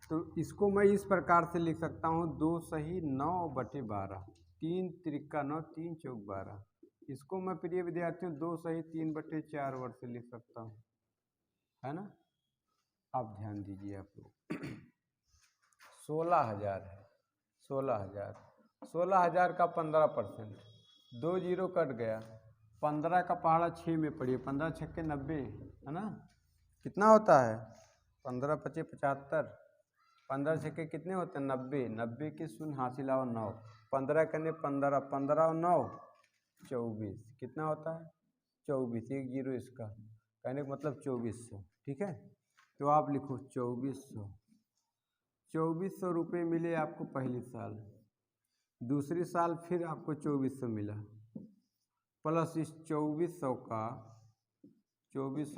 तो इसको मैं इस प्रकार से लिख सकता हूँ, 2 सही 9/12, 3 त्रिका 9, 3 चौक 12। इसको मैं प्रिय विद्यार्थियों 2 सही 3/4 वर्ष से लिख सकता हूँ, है ना। अब ध्यान दीजिए आप लोग 16,000 है, 16,000 का 15%, 2 जीरो कट गया, 15 का पहाड़ा 6 में पड़िए, 15 छक्के 90, है ना। कितना होता है, 15 पचे 75, 15 छक्के कितने होते हैं 90, 90 के शून्य हासिल आओ 9, 15 करने 15, 15 और 9 24, कितना होता है 24, 1 जीरो इसका, कहने का मतलब 2400, ठीक है। तो आप लिखो 2400 रुपये मिले आपको पहले साल, दूसरी साल फिर आपको 2400 मिला, प्लस इस 2400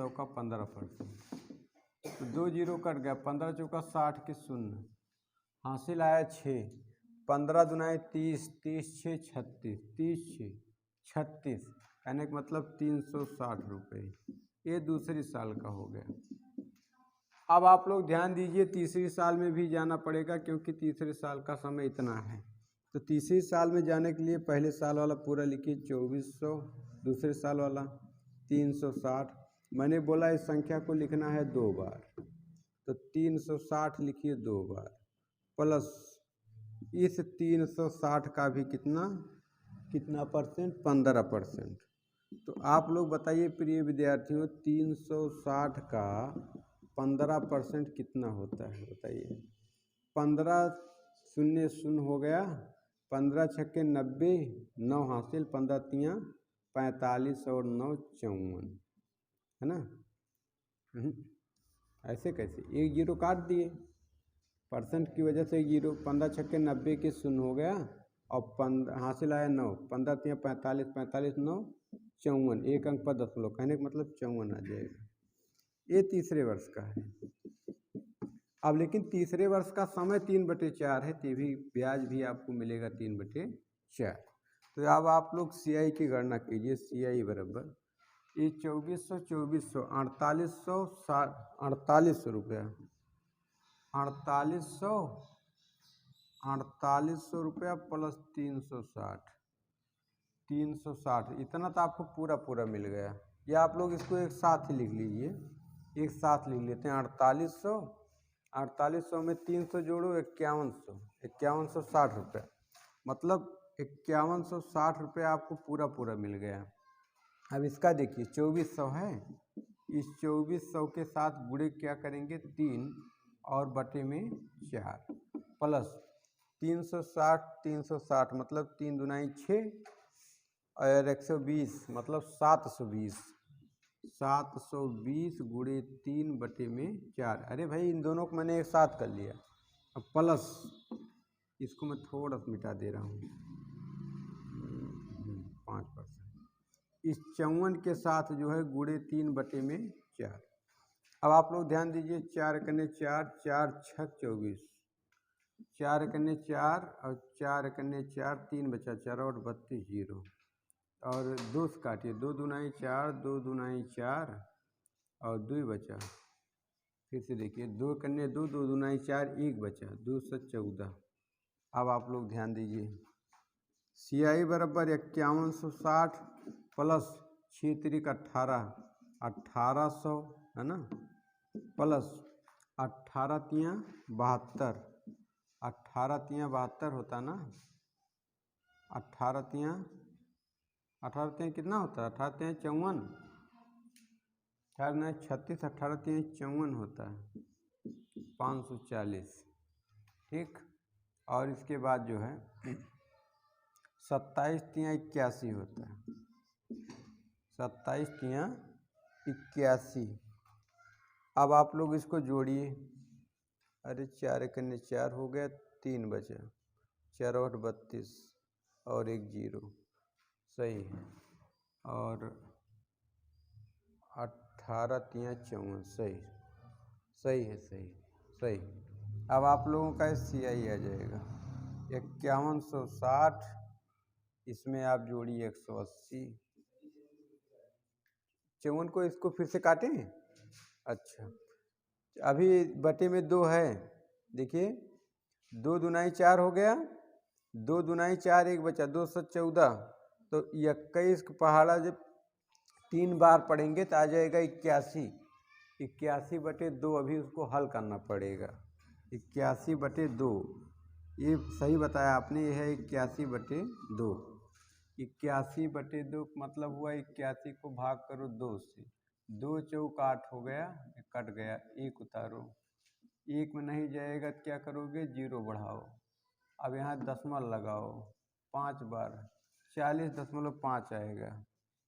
का 15%, तो 2 जीरो कट गया, 15 चौका 60 के शून्य, हासिल आया 6, 15 दुनाए 30, 30 6 36, 30 6 36, कहने का मतलब 360 रुपये, ये दूसरी साल का हो गया। अब आप लोग ध्यान दीजिए, तीसरी साल में भी जाना पड़ेगा क्योंकि तीसरे साल का समय इतना है, तो तीसरी साल में जाने के लिए पहले साल वाला पूरा लिखिए 2400 दूसरे साल वाला 360। मैंने बोला इस संख्या को लिखना है 2 बार, तो 360 लिखिए 2 बार, प्लस इस 360 का भी कितना परसेंट, 15%। तो आप लोग बताइए प्रिय विद्यार्थियों, 360 का 15% कितना होता है बताइए। 15 शून्य शून्य हो गया, 15 छक्के 90, 9 हासिल, 15 तियाँ 45 और 9 54, है ना। ऐसे कैसे, एक जीरो काट दिए, परसेंट की वजह से एक जीरो, 15 छक्के 90 के शून्य हो गया, और 15 हासिल आया 9, 15 तियाँ 45, 45 9 54, एक अंक पर दशमलव, कहने का मतलब 54 आ जाएगा। ये तीसरे वर्ष का है। अब लेकिन तीसरे वर्ष का समय 3/4 है, तो भी ब्याज भी आपको मिलेगा 3/4। तो अब आप लोग CI की गणना कीजिए। CI बराबर ये 2400 2400 4800 रुपया, 4800 रुपया प्लस 360 इतना तो आपको पूरा मिल गया। या आप लोग इसको एक साथ ही लिख लीजिए, एक साथ लिख लेते हैं। 4800 में 300 जोड़ो, 5160 रुपया, मतलब 5160 रुपया आपको पूरा मिल गया। अब इसका देखिए 2400 है, इस 2400 के साथ गुणे क्या करेंगे 3 और बटे में 4, प्लस 360 मतलब 3 दूनाई 6 और 120 मतलब 720 गुणे 3 बटे में 4। अरे भाई इन दोनों को मैंने एक साथ कर लिया। अब प्लस इसको मैं थोड़ा सा मिटा दे रहा हूँ, 5%। इस 54 के साथ जो है गुणे 3 बटे में 4। अब आप लोग ध्यान दीजिए, 4 कन्ने 4, 4 6 24, 4 कन्ने 4 और 4 कन्ने 4, 3 बचा 4 और 32 जीरो, और 2 से काटिए, 2 दूनाई 4, 2 दूनाई 4 और 2 बचा। फिर से देखिए, 2 कन्ने 2, 2 दूनाई 4, 1 बचा, 2 से 14। अब आप लोग ध्यान दीजिए, CI बराबर 5160 प्लस 6 तिरिक 18, 1800 है ना, प्लस 18 तियाँ 72, 18 तियाँ 72 होता ना, 18 तियाँ कितना होता है, 18 तियाँ 54, 36, 18 तियाँ 54 होता है, 540। ठीक, और इसके बाद जो है 27 तियाँ 81 होता है, 27 तियाँ 81। अब आप लोग इसको जोड़िए, अरे 4 कन्ने 4 हो गया, 3 बचा, 4 और 32 और 1 जीरो, सही है, और 18 तियाँ 54, सही है। अब आप लोगों का CI आ जाएगा 5160, इसमें आप जोड़िए 180, 54 को इसको फिर से काटें। अच्छा, अभी बटे में 2 है, देखिए 2 दूनाई 4 हो गया, 2 दूनाई 4, 1 बचा, 2 से 14, तो 21 का पहाड़ा जब 3 बार पढ़ेंगे तो आ जाएगा 81, 81/2। अभी उसको हल करना पड़ेगा, 81/2, ये सही बताया आपने, ये है 81/2। 81/2 मतलब हुआ 81 को भाग करो 2 से, 2 चौक 8 हो गया, कट गया, 1 उतारो, 1 में नहीं जाएगा तो क्या करोगे, 0 बढ़ाओ, अब यहाँ दशमलव लगाओ 5 बार, 40.5 आएगा।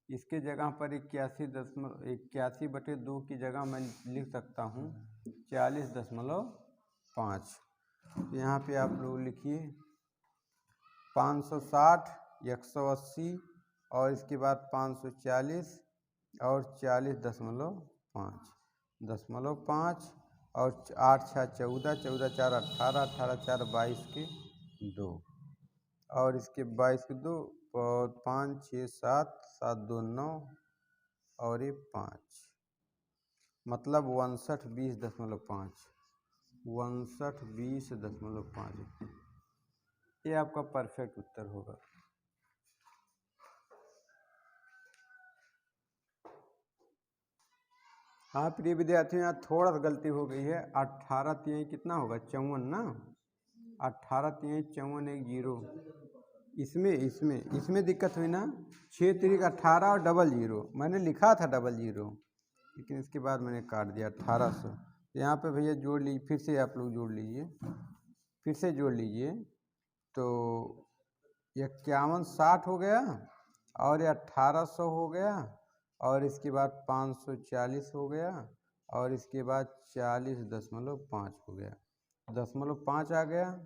इसके जगह पर 81/2 की जगह मैं लिख सकता हूँ 40.5। यहाँ पे आप लोग लिखिए 560, 180 और इसके बाद 540 और 40.5 और 8 6 14, 14 4 18, 18 4 22 के 2, और इसके 22 के 2 और 5 6 7 7 2 9 और ये 5, मतलब 5920.5, 5920.5। ये आपका परफेक्ट उत्तर होगा। हाँ प्रिय विद्यार्थियों, यहाँ थोड़ा सा गलती हो गई है। 18 तिहाई कितना होगा? 54 ना। 18 तिहाई 54 एक जीरो। इसमें दिक्कत हुई ना। 6 तिरिक 18 और डबल जीरो, मैंने लिखा था डबल जीरो, लेकिन इसके बाद मैंने काट दिया 1800। यहाँ पे भैया जोड़ लीजिए, फिर से आप लोग जोड़ लीजिए, फिर से जोड़ लीजिए। तो 51 60 हो गया, और ये 1800 हो गया, और इसके बाद 540 हो गया, और इसके बाद 40.5 हो गया, 0.5 आ गया,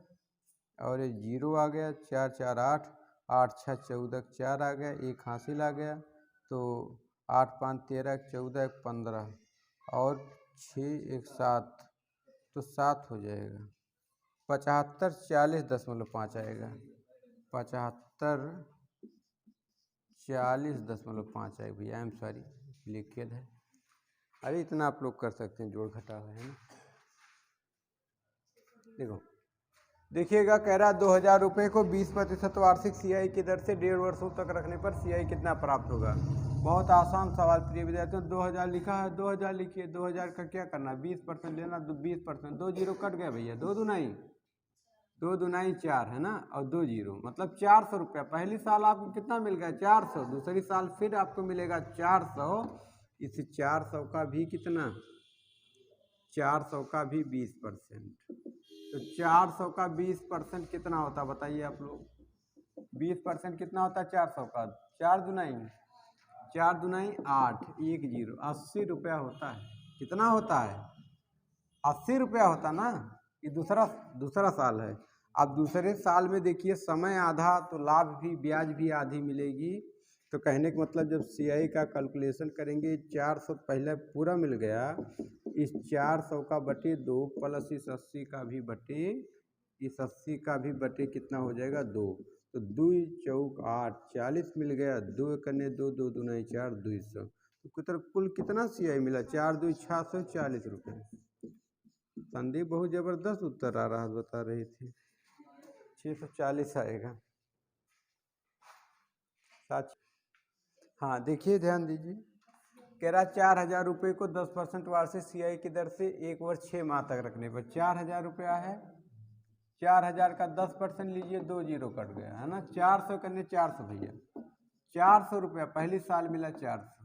और ये जीरो आ गया। 4 4 8, 8 6 14, 4 आ गया, एक हासिल आ गया। तो 8 5 13, 14 15, और 6 1 7, तो 7 हो जाएगा। 75 40.5 आएगा। 75 40.5 आएगा भैया। आई एम सॉरी, लिखेद है। अरे इतना आप लोग कर सकते हैं, जोड़ घटा है ना। देखिएगा, कह रहा 2000 रुपये को 20% वार्षिक CI की दर से 1.5 वर्षों तक रखने पर CI कितना प्राप्त होगा। बहुत आसान सवाल प्रिय विद्यार्थियों। 2000 लिखा है, 2000 लिखिए। 2000 का क्या करना, 20% लेना, 20%, 2 जीरो कट गया भैया। 2 दूनाई 4 है ना, और 2 जीरो मतलब 400 रुपया। पहली साल आपको कितना मिल गया? 400। दूसरी साल फिर आपको मिलेगा 400। इस 400 का भी कितना, 400 का भी 20%। तो 400 का 20% कितना होता है बताइए आप लोग। 20% कितना होता है 400 का? 4 दूनाई 8, 1 जीरो, 80 रुपया होता है। कितना होता है? 80 रुपया होता ना। ये दूसरा साल है। अब दूसरे साल में देखिए, समय आधा तो लाभ भी, ब्याज भी आधी मिलेगी। तो कहने का मतलब जब CI का कैलकुलेशन करेंगे, 400 पहले पूरा मिल गया, इस 400 का बटे 2 प्लस इस 80 का भी बटे, इस 80 का भी बटे कितना हो जाएगा? 2। तो 2 चौक 8, 40 मिल गया। 2 करने 2, 2 दूनाई 4, 200। तो कुल कितना CI मिला? 4 2 640 रुपये। संदीप बहुत जबरदस्त उत्तर आ रहा है, बता रही थी। 640 आएगा। हाँ देखिए, ध्यान दीजिए। कह रहा 4000 रुपये को 10% वार्षिक CI की दर से 1 वर्ष 6 माह तक रखने पर 4000 रुपया है। 4000 का 10% लीजिए, 2 जीरो कट गया है ना। 400 करने 400 भैया, 400 रुपया पहली साल मिला। 400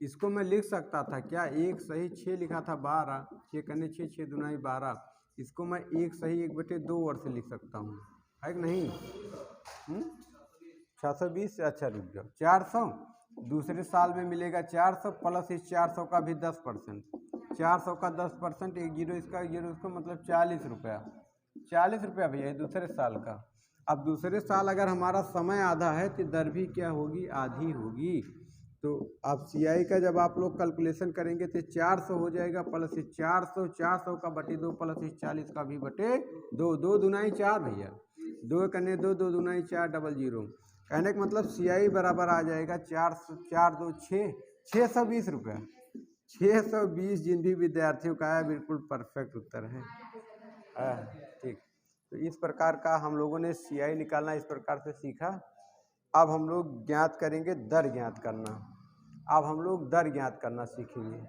इसको मैं लिख सकता था क्या? एक सही 6 लिखा था, 12, 6 करने 6, 6 दूनाई 12। इसको मैं एक सही 1/2 वर्ष लिख सकता हूँ, है कि नहीं? 620 से, अच्छा रुक जाओ। 400 दूसरे साल में मिलेगा। 400 प्लस इस 400 का भी 10%। 400 का 10%, एक जीरो इसका, एक जीरो इसको, मतलब 40 रुपया। 40 रुपया भैया दूसरे साल का। अब दूसरे साल अगर हमारा समय आधा है तो दर भी क्या होगी? आधी होगी। तो अब CI का जब आप लोग कैलकुलेशन करेंगे तो 400 हो जाएगा, प्लस इस 400, 400 का बटे 2 प्लस इस 40 का भी बटे 2, 2 दूनाई 4 भैया। 2 करने 2, 2 दूनाई 4, डबल जीरो। कहने का मतलब CI बराबर आ जाएगा 4 2 6, 620 रुपया। 620 जिन भी विद्यार्थियों का है, बिल्कुल परफेक्ट उत्तर है। ठीक। तो इस प्रकार का हम लोगों ने CI निकालना इस प्रकार से सीखा। अब हम लोग ज्ञात करेंगे दर ज्ञात करना। अब हम लोग दर ज्ञात करना सीखेंगे।